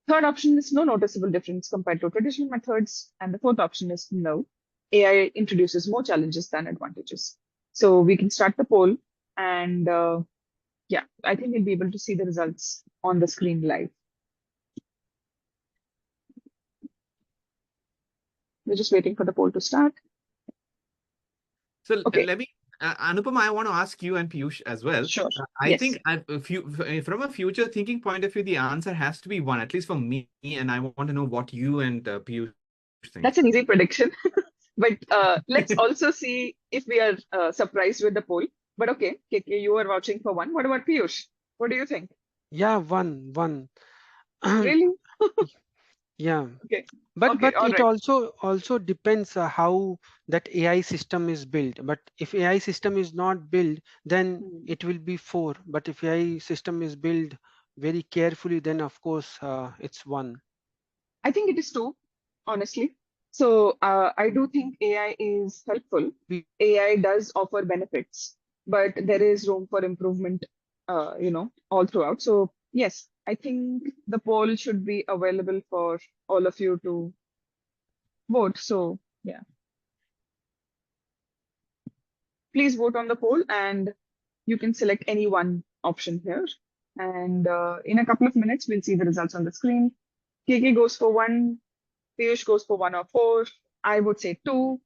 Third option is no noticeable difference compared to traditional methods. And the fourth option is no. AI introduces more challenges than advantages. So we can start the poll. And yeah, I think we'll be able to see the results on the screen live. We're just waiting for the poll to start. So Okay, let me, Anupama, I want to ask you and Piyush as well. sure. I Yes, think from a future thinking point of view, the answer has to be one, at least for me. And I want to know what you and Piyush think. that's an easy prediction. But let's also see if we are surprised with the poll. But okay, KK, you are vouching for one. What about Piyush? What do you think? Yeah, one. Really? Yeah, Okay. but Okay. but All it right. also depends how that AI system is built. But if AI system is not built, then Hmm. it will be four. But if AI system is built very carefully, then of course it's one. I think it is two, honestly. So I do think AI is helpful. We AI does offer benefits, but there is room for improvement, all throughout. So yes, I think the poll should be available for all of you to vote. So yeah, please vote on the poll and you can select any one option here. And in a couple of minutes, we'll see the results on the screen. KK goes for 1, Piyush goes for 1 or 4. I would say 2.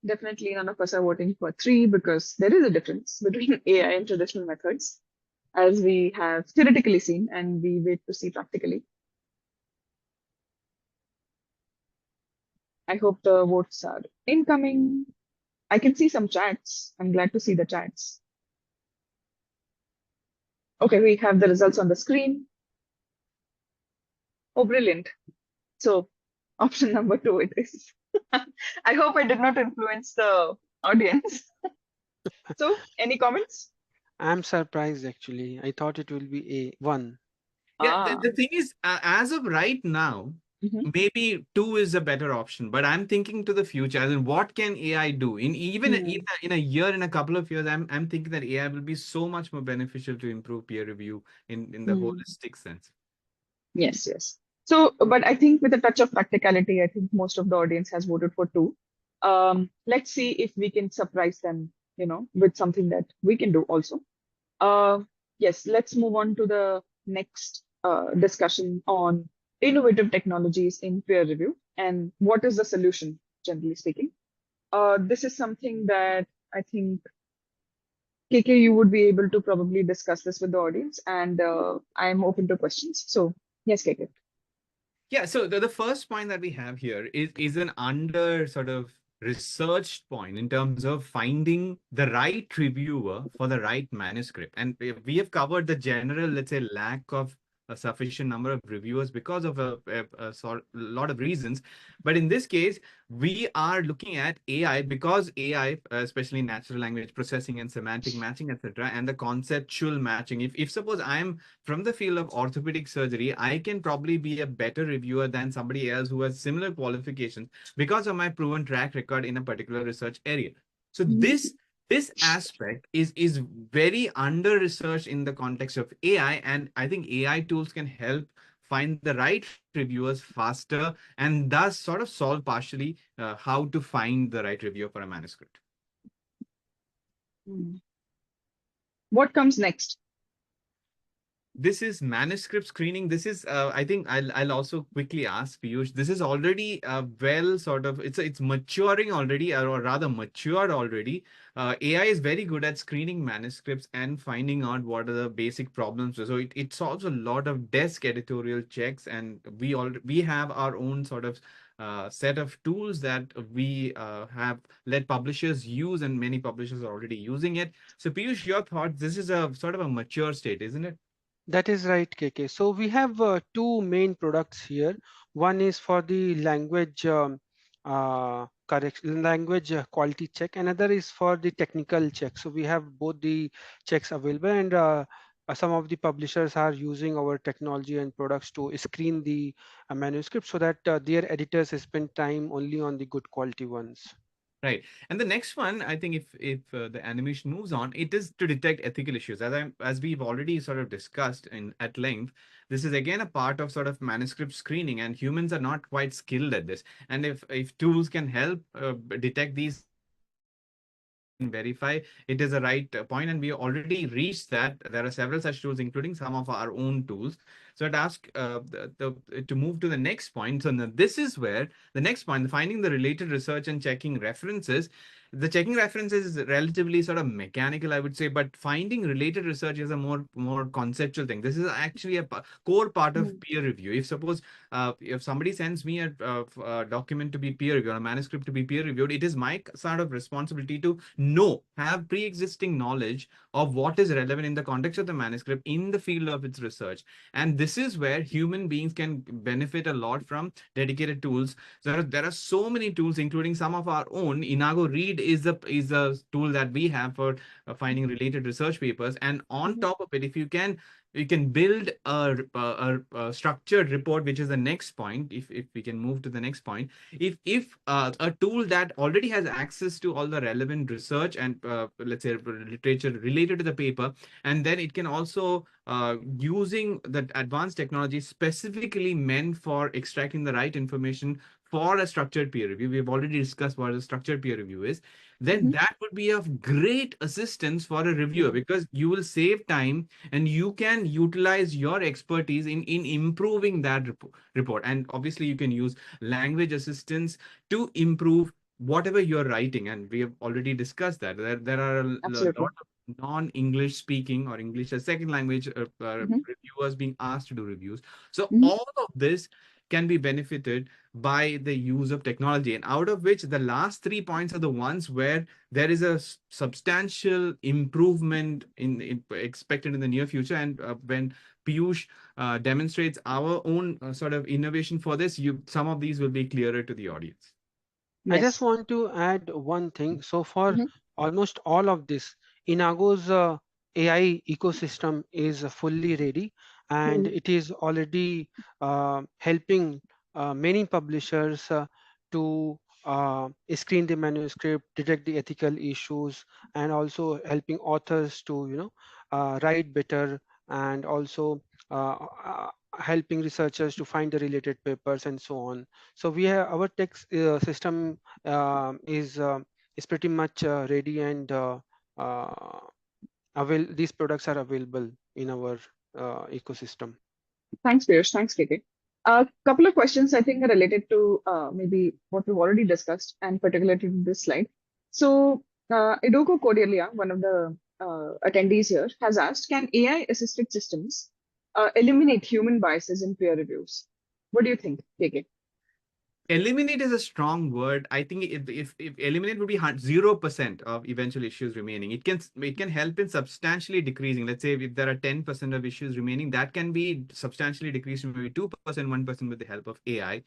Definitely none of us are voting for 3 because there is a difference between AI and traditional methods, as we have theoretically seen and we wait to see practically. I hope the votes are incoming. I can see some chats. I'm glad to see the chats. Okay, we have the results on the screen. Oh, brilliant. So option number 2 it is. I hope I did not influence the audience. So any comments? I'm surprised actually. I thought it will be a one. Yeah, Ah. the thing is, as of right now, Mhm. maybe 2 is a better option. But I'm thinking to the future, as in what can AI do? In even Hmm. in a year, in a couple of years, I'm thinking that AI will be so much more beneficial to improve peer review in the Hmm. holistic sense. Yes, yes. So, but I think with a touch of practicality, I think most of the audience has voted for 2. Let's see if we can surprise them, with something that we can do also. Uh, yes, let's move on to the next discussion on innovative technologies in peer review and what is the solution, generally speaking. This is something that I think KK, you would be able to probably discuss this with the audience, and I'm open to questions. So, yes, KK. Yeah, so the first point that we have here is an under sort of researched point in terms of finding the right reviewer for the right manuscript. And we have covered the general, let's say, lack of a sufficient number of reviewers because of a lot of reasons. But in this case, we are looking at AI because AI, especially natural language processing and semantic matching, etc., and the conceptual matching. If suppose I'm from the field of orthopedic surgery, I can probably be a better reviewer than somebody else who has similar qualifications because of my proven track record in a particular research area. So Mhm. this aspect is very under researched in the context of AI, and I think AI tools can help find the right reviewers faster and thus sort of solve partially how to find the right reviewer for a manuscript. Mm. What comes next? This is manuscript screening. This is, I think I'll also quickly ask Piyush. This is already well sort of it's maturing already, or rather matured already. AI is very good at screening manuscripts and finding out what are the basic problems. So it solves a lot of desk editorial checks, and we have our own sort of set of tools that we have let publishers use, and many publishers are already using it. So Piyush, your thoughts? This is a sort of a mature state, isn't it? That is right, KK. So we have two main products here. One is for the language correction, language quality check. Another is for the technical check. So we have both the checks available, and some of the publishers are using our technology and products to screen the manuscript so that their editors spend time only on the good quality ones. Right. And the next one, I think if the animation moves on, it is to detect ethical issues. As we've already sort of discussed in at length, this is again a part of sort of manuscript screening, and humans are not quite skilled at this. And if tools can help detect these issues and verify it is a right point, and we already reached that. There are several such tools, including some of our own tools. So I'd ask to move to the next point. So now this is where the next point, finding the related research and checking references. The checking references is relatively sort of mechanical, I would say, but finding related research is a more conceptual thing. This is actually a core part of Mm. peer review. If somebody sends me a document to be peer reviewed, a manuscript to be peer reviewed, it is my sort of responsibility to have pre-existing knowledge of what is relevant in the context of the manuscript in the field of its research. And this is where human beings can benefit a lot from dedicated tools. There are so many tools, including some of our own. Enago Read is a tool that we have for finding related research papers. And on Mhm. top of it, if you can build a structured report, which is the next point. If we can move to the next point, if a tool that already has access to all the relevant research and let's say literature related to the paper, and then it can also using the advanced technology specifically meant for extracting the right information for a structured peer review. We've already discussed what a structured peer review is. Then Mhm. that would be of great assistance for a reviewer, Yeah, because you will save time and you can utilize your expertise in improving that report. And obviously you can use language assistance to improve whatever you're writing. And we have already discussed that there are a absolutely. lot of non-English speaking or English as second language Mhm. reviewers being asked to do reviews. So Mhm. all of this can be benefited by the use of technology, and out of which the last 3 points are the ones where there is a substantial improvement in expected in the near future. And when Piyush demonstrates our own sort of innovation for this, some of these will be clearer to the audience. I just Yes. want to add one thing. So for Mhm. almost all of this, Inago's AI ecosystem is fully ready, and Mhm. it is already helping many publishers to screen the manuscript, detect the ethical issues, and also helping authors to write better, and also helping researchers to find the related papers and so on. So we have our tech system is pretty much ready, and uh, these products are available in our ecosystem. Thanks, Piyush. Thanks, KK. A couple of questions I think are related to maybe what we've already discussed and particularly to this slide. So, Edogo Cordelia, one of the attendees here, has asked, can AI-assisted systems eliminate human biases in peer reviews? What do you think, KK? Eliminate is a strong word. I think if eliminate would be 0% of eventual issues remaining. It can help in substantially decreasing. Let's say if there are 10% of issues remaining, that can be substantially decreased to maybe 2%, 1% with the help of AI.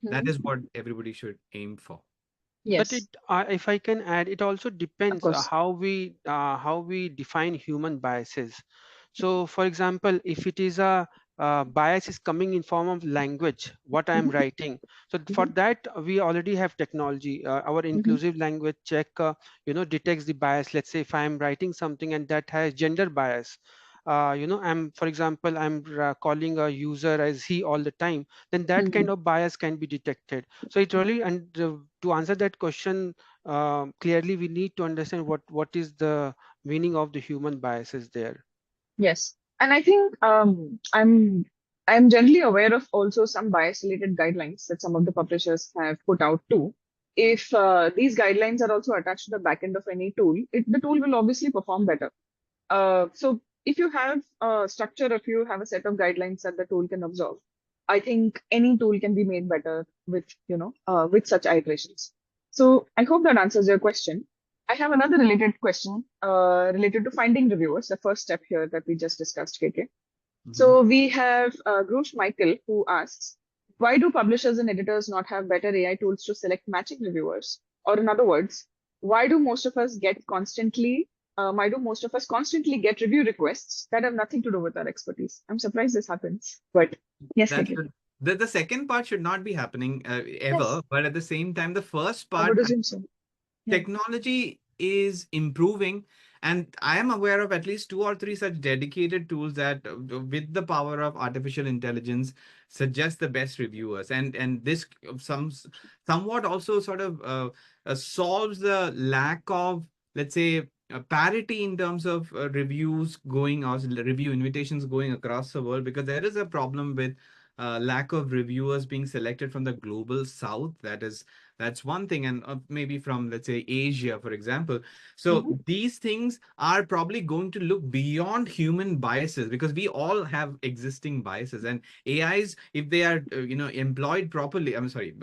That Mhm. is what everybody should aim for. But Yes, if I can add, it also of depends course. how we define human biases. So, for example, if it is a bias is coming in form of language, what I am Mhm. writing. So for Mhm. that, we already have technology. Our Mhm. inclusive language check, detects the bias. Let's say if I am writing something and that has gender bias, for example, I'm calling a user as he all the time, then that kind Mhm. of bias can be detected. So it really, and to answer that question clearly, we need to understand what is the meaning of the human biases there. Yes, and I think I'm generally aware of also some bias-related guidelines that some of the publishers have put out too. If these guidelines are also attached to the backend of any tool, the tool will obviously perform better. So if you have a structure, if you have a set of guidelines that the tool can observe, I think any tool can be made better with with such iterations. So I hope that answers your question. I have another related question related to finding reviewers, the first step here that we just discussed, KK. Mhm. So we have Grush Michael who asks, why do publishers and editors not have better AI tools to select matching reviewers? Or in other words, why do most of us constantly get review requests that have nothing to do with our expertise? I'm surprised this happens, but yes, That KK. should the second part should not be happening Yes, ever, but at the same time, the first I part, would assume so. Yeah. technology is improving, and I am aware of at least two or three such dedicated tools that with the power of artificial intelligence suggest the best reviewers. And this somewhat also sort of solves the lack of, let's say, parity in terms of reviews going, or review invitations going across the world, because there is a problem with lack of reviewers being selected from the global south. That's one thing. And maybe from, let's say, Asia, for example. So Mhm. these things are probably going to look beyond human biases, because we all have existing biases. And AIs, if they are employed properly, I'm sorry,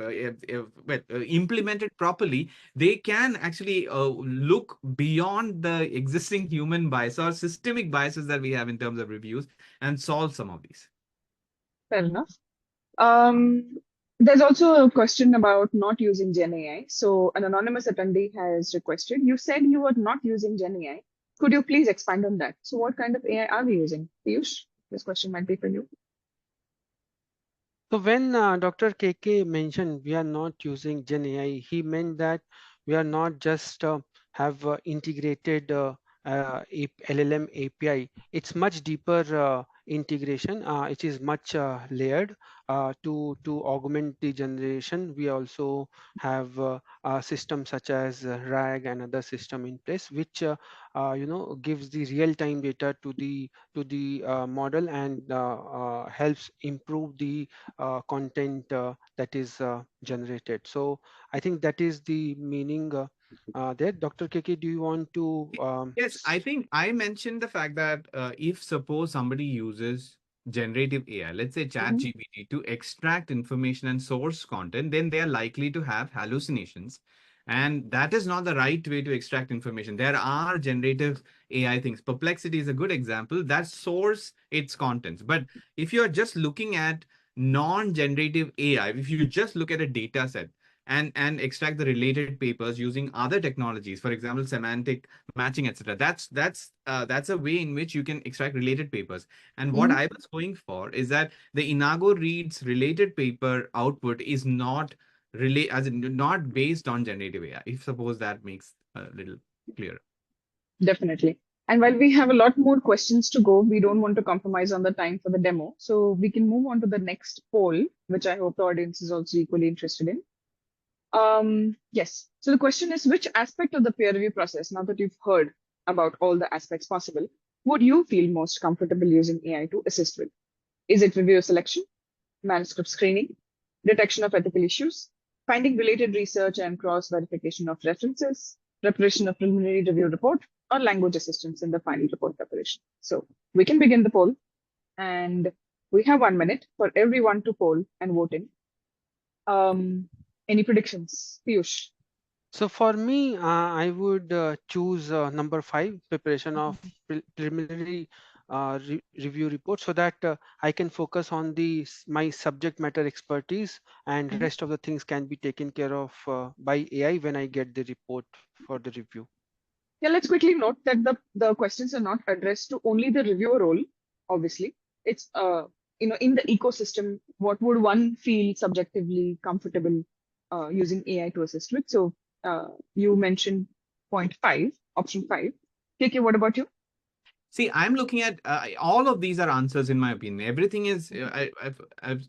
implemented properly, they can actually look beyond the existing human bias or systemic biases that we have in terms of reviews, and solve some of these. Fair enough. Um, There's also a question about not using Gen AI. So an anonymous attendee has requested, you said you were not using Gen AI. Could you please expand on that? So what kind of AI are we using? Piyush, this question might be for you. So when Dr. KK mentioned we are not using Gen AI, he meant that we are not just have integrated LLM API. It's much deeper integration. It is much layered to augment the generation. We also have a system such as RAG and other system in place, which gives the real-time data to the model and helps improve the content that is generated. So I think that is the meaning there. Dr. Keke, do you want to? Yes, I think I mentioned the fact that if suppose somebody uses generative AI, let's say Mhm. ChatGPT, to extract information and source content, then they are likely to have hallucinations. And that is not the right way to extract information. There are generative AI things. Perplexity is a good example that source its contents. But if you're just looking at non-generative AI, if you just look at a data set and extract the related papers using other technologies, for example, semantic matching, etc. That's a way in which you can extract related papers. And what Mhm. I was going for is that the Enago reads related paper output is not not based on generative AI. If suppose that makes a little clearer. Definitely. And while we have a lot more questions to go, we don't want to compromise on the time for the demo. So we can move on to the next poll, which I hope the audience is also equally interested in. Yes. So the question is, which aspect of the peer review process, now that you've heard about all the aspects possible, would you feel most comfortable using AI to assist with? Is it review selection, manuscript screening, detection of ethical issues, finding related research and cross-verification of references, preparation of preliminary review report, or language assistance in the final report preparation? So we can begin the poll, and we have 1 minute for everyone to poll and vote in. Any predictions, Piyush? So for me, I would choose number 5, preparation of preliminary review report, so that I can focus on my subject matter expertise, and Mhm. rest of the things can be taken care of by AI when I get the report for the review. Yeah, let's quickly note that the questions are not addressed to only the reviewer role, obviously. It's in the ecosystem, what would one feel subjectively comfortable using AI to assist with? So you mentioned point five, option five. KK, what about you? See, I'm looking at all of these are answers in my opinion. Everything is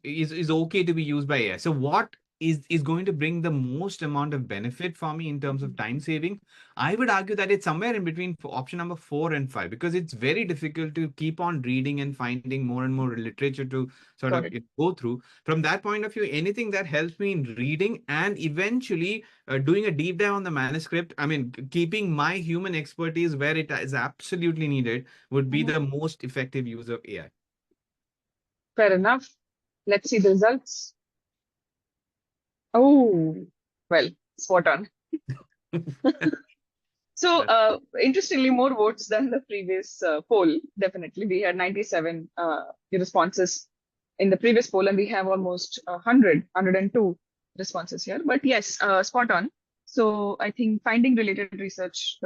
is okay to be used by AI. So what is going to bring the most amount of benefit for me in terms of Mhm. time saving? I would argue that it's somewhere in between option number 4 and 5, because it's very difficult to keep on reading and finding more and more literature to sort Got of it. go through. From that point of view, anything that helps me in reading and eventually doing a deep dive on the manuscript, I mean, keeping my human expertise where it is absolutely needed, would be Mhm. the most effective use of AI. Fair enough. Let's see the results. Oh, well, spot on. So, That's interestingly, more votes than the previous poll. Definitely, we had 97 responses in the previous poll, and we have almost 102 responses here. But yes, spot on. So, I think finding related research,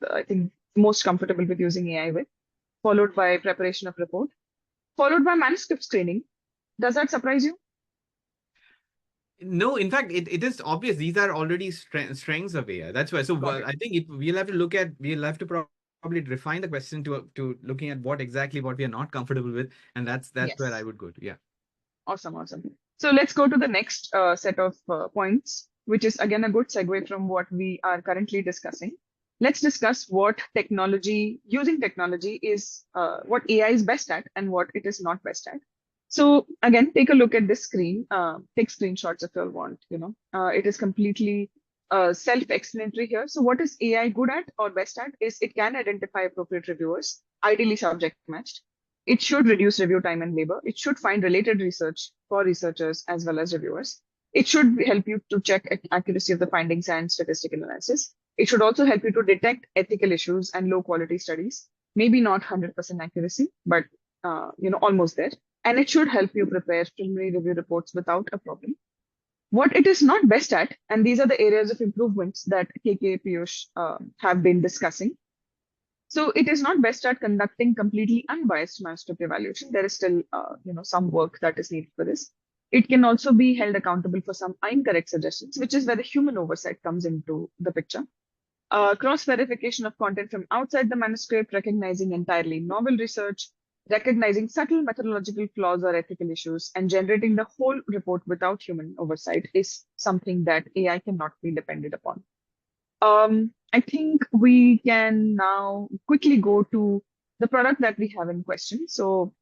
I think most comfortable with using AI with, followed by preparation of report, followed by manuscript screening. Does that surprise you? no, in fact, it is obvious these are already strengths of AI. That's why. So Got it. I think we'll have to we'll have to probably refine the question to looking at what we are not comfortable with, and that's where I Yes. would go to. Yeah. Awesome, awesome. So let's go to the next set of points, which is again a good segue from what we are currently discussing. Let's discuss what using technology is, what AI is best at and what it is not best at. So again, take a look at this screen. Take screenshots if you want. It is completely self-explanatory here. So what is AI good at or best at is it can identify appropriate reviewers, ideally subject matched. It should reduce review time and labor. It should find related research for researchers as well as reviewers. It should help you to check accuracy of the findings and statistical analysis. It should also help you to detect ethical issues and low quality studies. Maybe not 100% accuracy, but almost there. and it should help you prepare preliminary review reports without a problem. What it is not best at, and these are the areas of improvements that KK Piyush have been discussing. So it is not best at conducting completely unbiased manuscript evaluation. There is still, some work that is needed for this. It can also be held accountable for some incorrect suggestions, which is where the human oversight comes into the picture. Cross verification of content from outside the manuscript, recognizing entirely novel research, recognizing subtle methodological flaws or ethical issues, and generating the whole report without human oversight is something that AI cannot be depended upon. I think we can now quickly go to the product that we have in question. So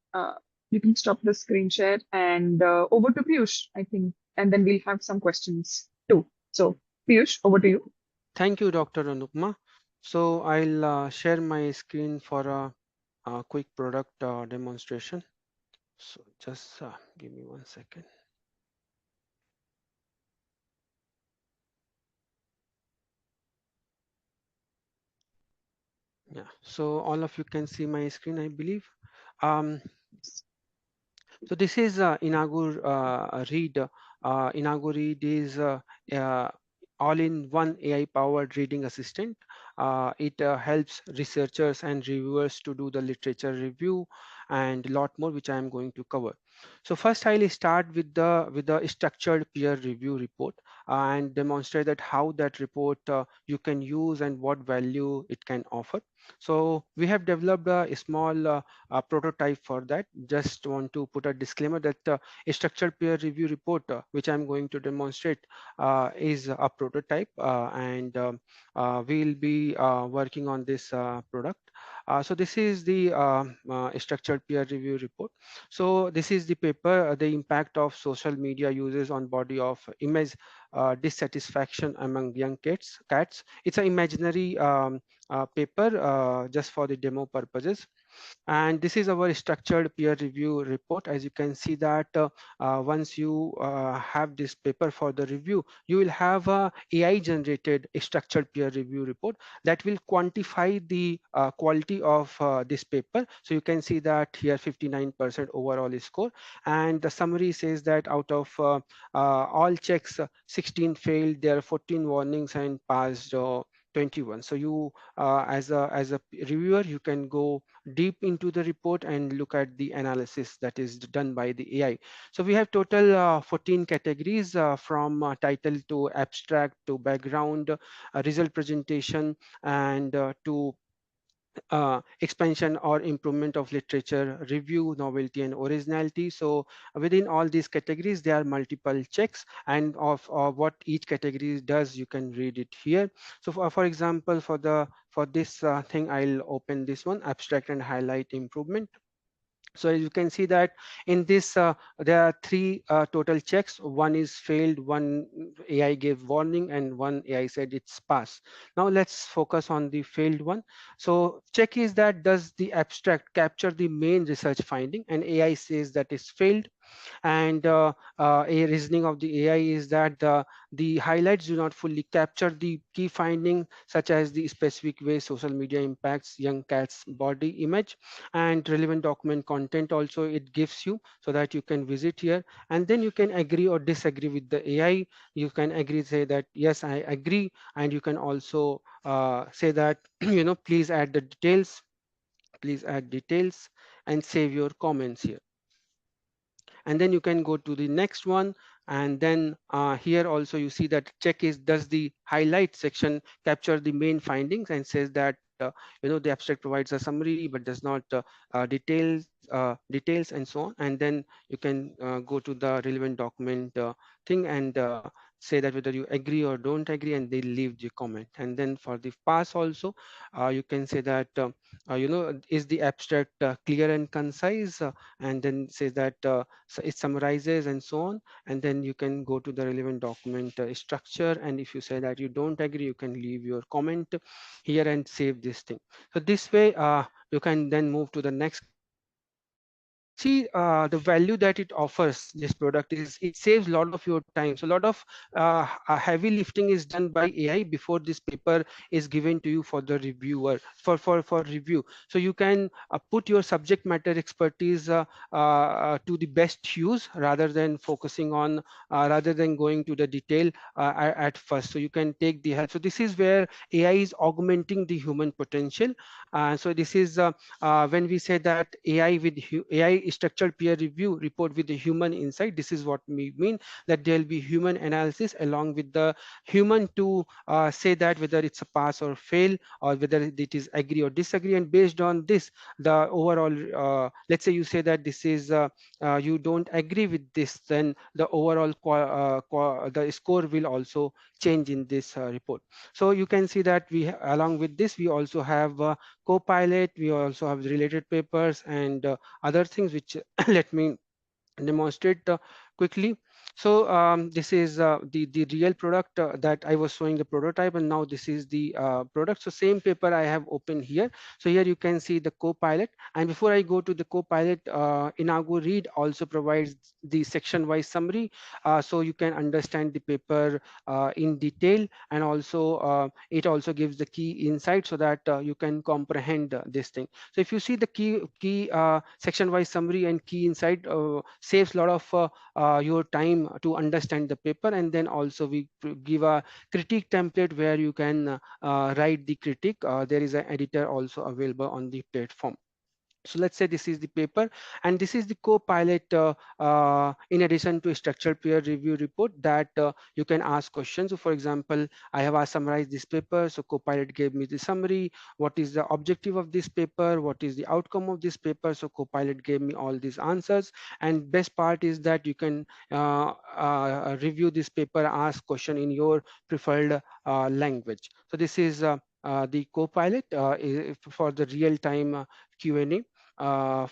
you can stop the screen share and over to Piyush, I think, and then we'll have some questions too. So Piyush, over to you. Thank you, Dr. Anupma. So I'll share my screen for a quick product demonstration. So just give me 1 second. Yeah, so all of you can see my screen, I believe. Um, so this is Enago Read. Enago Read is uh, all-in-one AI-powered reading assistant. It helps researchers and reviewers to do the literature review and a lot more, which I am going to cover. So first, I'll start with the structured peer review report and demonstrate that how that report you can use and what value it can offer. So we have developed a small prototype for that. Just want to put a disclaimer that a structured peer review report, which I'm going to demonstrate, is a prototype, and we'll be working on this product. So this is the structured peer review report. So this is the paper, the impact of social media uses on body of image dissatisfaction among young cats. It's an imaginary paper just for the demo purposes. And this is our structured peer review report. As you can see that once you have this paper for the review, you will have a AI generated structured peer review report that will quantify the quality of this paper. So you can see that here 59% overall score, and the summary says that out of all checks, 16 failed, there are 14 warnings and passed 21. So you as a reviewer, you can go deep into the report and look at the analysis that is done by the AI. So we have total 14 categories from title to abstract to background, result presentation, and to expansion or improvement of literature review, novelty, and originality. So within all these categories, there are multiple checks, and of what each category does, you can read it here. So for example, for this thing, I'll open this one, abstract and highlight improvement. So as you can see that in this, there are three total checks. One is failed, one AI gave warning, and one AI said it's pass. Now let's focus on the failed one. So check is that does the abstract capture the main research finding, and AI says that is failed. And a reasoning of the AI is that the highlights do not fully capture the key finding, such as the specific way social media impacts young cats body image, and relevant document content also it gives you, so that you can visit here and then you can agree or disagree with the AI. You can agree, say that yes, I agree, and you can also say that please add the details, please add details, and save your comments here. And then you can go to the next one. And then here also you see that check is does the highlight section capture the main findings, and says that the abstract provides a summary but does not details and so on. And then you can go to the relevant document thing and say that whether you agree or don't agree, and they leave the comment. And then for the pass also, you can say that is the abstract clear and concise, and then says that so it summarizes and so on. And then you can go to the relevant document structure, and if you say that you don't agree, you can leave your comment here and save this thing. So this way you can then move to the next category, which is see the value that it offers, this product, is it saves a lot of your time. So a lot of heavy lifting is done by AI before this paper is given to you for the reviewer, for review. So you can put your subject matter expertise to the best use, rather than focusing on rather than going to the detail at first. So you can take the help. So this is where AI is augmenting the human potential. So this is when we say that AI with AI structured peer review report with the human insight, this is what we mean, that there will be human analysis along with the human to say that whether it's a pass or fail, or whether it is agree or disagree. And based on this, the overall, let's say you say that this is you don't agree with this, then the overall the score will also change in this report. So you can see that along with this, we also have Copilot, we also have related papers and other things which let me demonstrate quickly. So this is the real product that I was showing the prototype, and now this is the product. So same paper I have opened here. So here you can see the Copilot. And before I go to the Copilot, Enago Read also provides the section-wise summary, so you can understand the paper in detail, and also it also gives the key insight so that you can comprehend this thing. So if you see the key section-wise summary and key insight, saves a lot of your time to understand the paper. And then also we give a critique template where you can write the critique. There is an editor also available on the platform. So let's say this is the paper, and this is the Copilot in addition to a structured peer review report that you can ask questions. So for example, I have summarized this paper, so Copilot gave me the summary. What is the objective of this paper? What is the outcome of this paper? So Copilot gave me all these answers. And best part is that you can review this paper, ask question in your preferred language. So this is the Copilot for the real-time Q&A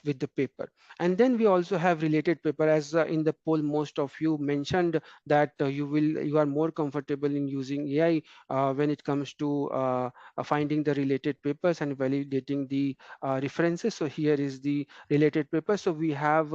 with the paper. And then we also have related paper, as in the poll most of you mentioned that you are more comfortable in using AI when it comes to finding the related papers and validating the references. So here is the related paper. So we have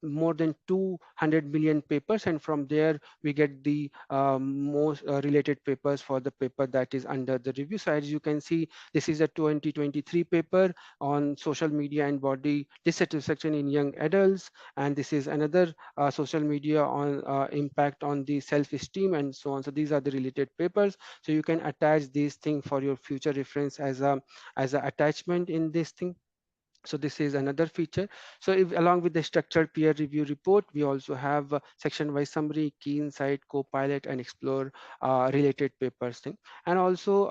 more than 200 million papers, and from there we get the most related papers for the paper that is under the review. So as you can see, this is a 2023 paper on social media and body dissatisfaction in young adults, and this is another social media on impact on the self-esteem and so on. So these are the related papers. So you can attach these things for your future reference as a attachment in this thing. So this is another feature. So if along with the structured peer review report, we also have section-wise summary, key insight, Copilot, and explore related papers thing. And also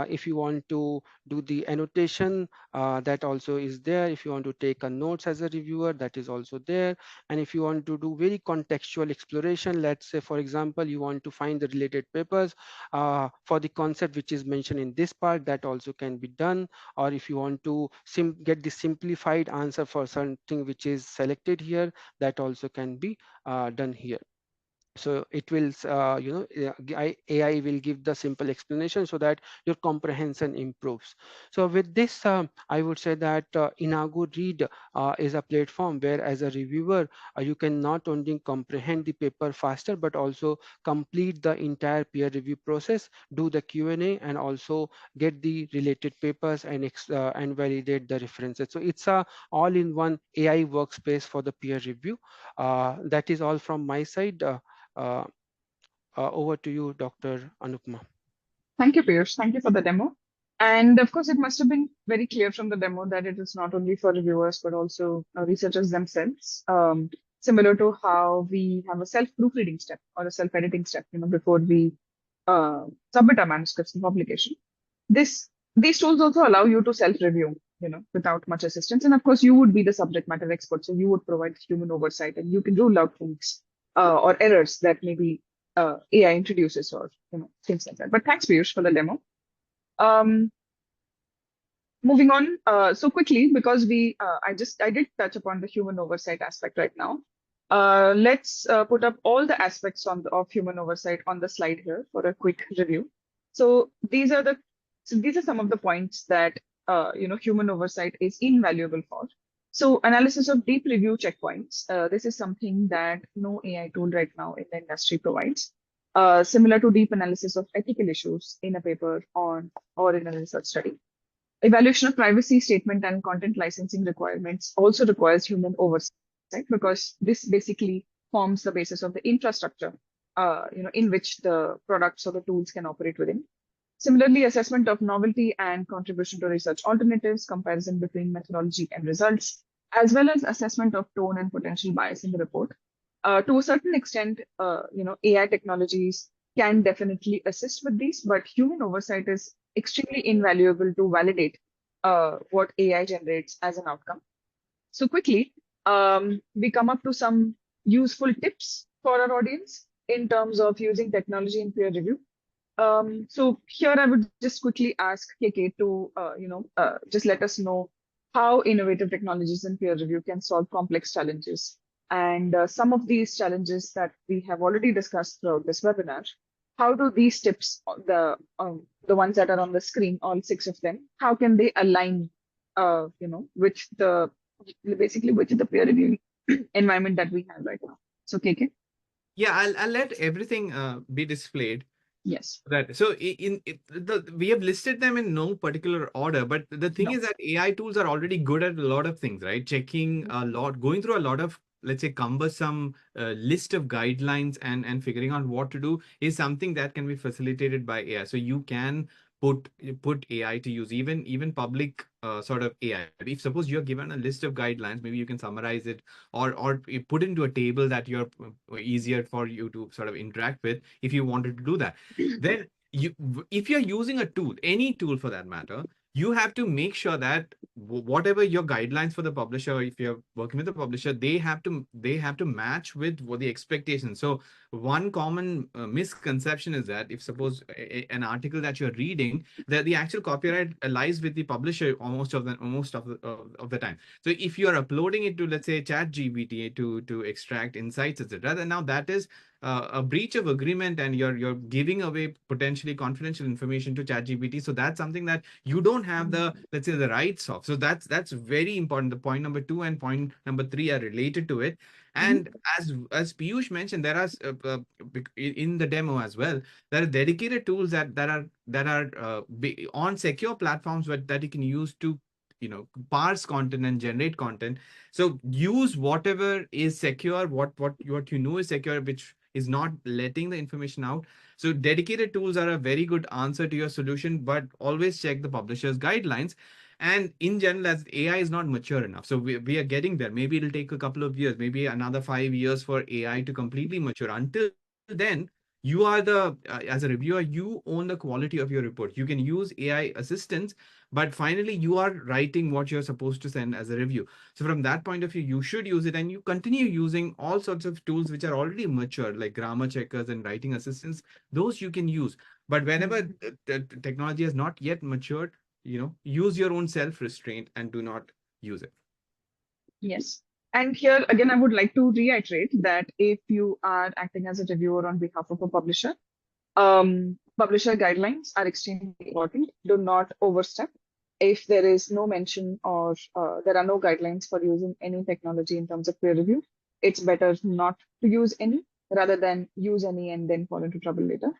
if you want to do the annotation, that also is there. If you want to take a notes as a reviewer, that is also there. And if you want to do very contextual exploration, let's say for example you want to find the related papers for the concept which is mentioned in this part, that also can be done. Or if you want to get the simplified answer for something which is selected here, that also can be done here. So it will AI will give the simple explanation so that your comprehension improves. So with this I would say that Enago Read is a platform where as a reviewer you can not only comprehend the paper faster but also complete the entire peer review process, do the Q&A, and also get the related papers and validate the references. So it's a all-in-one AI workspace for the peer review. That is all from my side. Uh, Over to you, Dr. Anupma. Thank you, Piyush. Thank you for the demo. And of course, it must have been very clear from the demo that it is not only for reviewers, but also researchers themselves. Similar to how we have a self-proofreading step or a self-editing step, before we submit our manuscripts for publication. These tools also allow you to self-review, without much assistance. And of course, you would be the subject matter expert, so you would provide human oversight, and you can rule out things or errors that maybe AI introduces, or things like that. But thanks, Piyush, for the demo. Um, Moving on so quickly, because I did touch upon the human oversight aspect right now. Let's put up all the aspects of human oversight on the slide here for a quick review. So these are some of the points that human oversight is invaluable for. So analysis of deep review checkpoints. This is something that no AI tool right now in the industry provides. Similar to deep analysis of ethical issues in a paper on or in a research study. Evaluation of privacy statement and content licensing requirements also requires human oversight because this basically forms the basis of the infrastructure, in which the products or the tools can operate within. Similarly, assessment of novelty and contribution to research alternatives, comparison between methodology and results, as well as assessment of tone and potential bias in the report. To a certain extent, AI technologies can definitely assist with these, but human oversight is extremely invaluable to validate what AI generates as an outcome. So quickly, we come up to some useful tips for our audience in terms of using technology in peer review. So here I would just quickly ask KK to, just let us know how innovative technologies in peer review can solve complex challenges. And some of these challenges that we have already discussed throughout this webinar, how do these tips, the ones that are on the screen, all 6 of them, how can they align, with the basically with the peer review environment that we have right now? So KK, Yeah, I'll let everything be displayed. yes, That so we have listed them in no particular order, but the thing no. is that AI tools are already good at a lot of things, right? Checking a lot, going through a lot of, let's say, cumbersome list of guidelines and figuring out what to do is something that can be facilitated by AI. So you can put AI to use, even public sort of AI. If suppose you're given a list of guidelines, maybe you can summarize it or you put into a table that you're easier for you to sort of interact with if you wanted to do that. Then if you're using a tool, any tool for that matter, you have to make sure that whatever your guidelines for the publisher, if you're working with the publisher, they have to match with what the expectations. So one common misconception is that if suppose an article that you're reading, that the actual copyright lies with the publisher almost of the time. So if you are uploading it to, let's say, chat gpt to extract insights, etc., then now that is a breach of agreement, and you're giving away potentially confidential information to ChatGPT. So that's something that you don't have the, let's say, the rights of. So that's very important. The point number 2 and point number 3 are related to it. Mhm. And as Piyush mentioned, there are in the demo as well, there are dedicated tools that are on secure platforms that you can use to parse content and generate content. So use whatever is secure, what you know is secure, which is not letting the information out. So dedicated tools are a very good answer to your solution, but always check the publisher's guidelines. And in general, as AI is not mature enough, so we are getting there. Maybe it'll take a couple of years, maybe another 5 years for AI to completely mature. Until then, you are as a reviewer, you own the quality of your report. You can use AI assistance, but finally you are writing what you're supposed to send as a review. So from that point of view, you should use it, and you continue using all sorts of tools which are already mature, like grammar checkers and writing assistants. Those you can use. But whenever the technology has not yet matured, use your own self-restraint and do not use it. Yes. And here again, I would like to reiterate that if you are acting as a reviewer on behalf of a publisher, publisher guidelines are extremely important. Do not overstep. If there is no mention or there are no guidelines for using any technology in terms of peer review, it's better not to use any rather than use any and then fall into trouble later.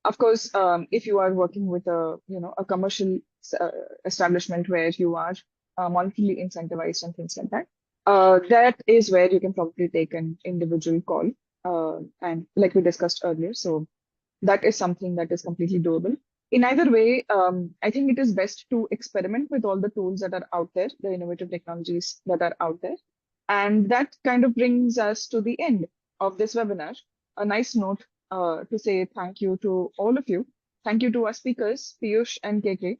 Of course, if you are working with a commercial uh, establishment where you are monetarily incentivized and things like that, that is where you can probably take an individual call, and like we discussed earlier. So that is something that is completely doable. In either way, I think it is best to experiment with all the tools that are out there, the innovative technologies that are out there. And that kind of brings us to the end of this webinar. A nice note to say thank you to all of you. Thank you to our speakers, Piyush and KK,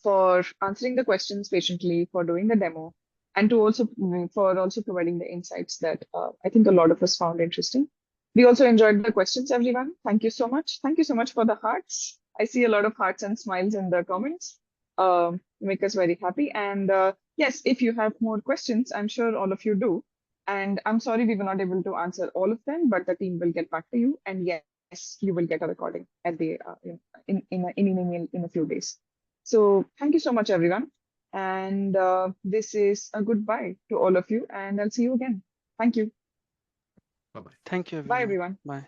for answering the questions patiently, for doing the demo, and to also for also providing the insights that I think a lot of us found interesting. We also enjoyed the questions, everyone. Thank you so much. Thank you so much for the hearts. I see a lot of hearts and smiles in the comments. Make us very happy. And yes, if you have more questions, I'm sure all of you do. And I'm sorry we were not able to answer all of them, but the team will get back to you. And yes, you will get a recording at the in an email in a few days. So thank you so much, everyone. And this is a goodbye to all of you, and I'll see you again. Thank you. Bye bye. Thank you, Bye, everyone. everyone. Bye.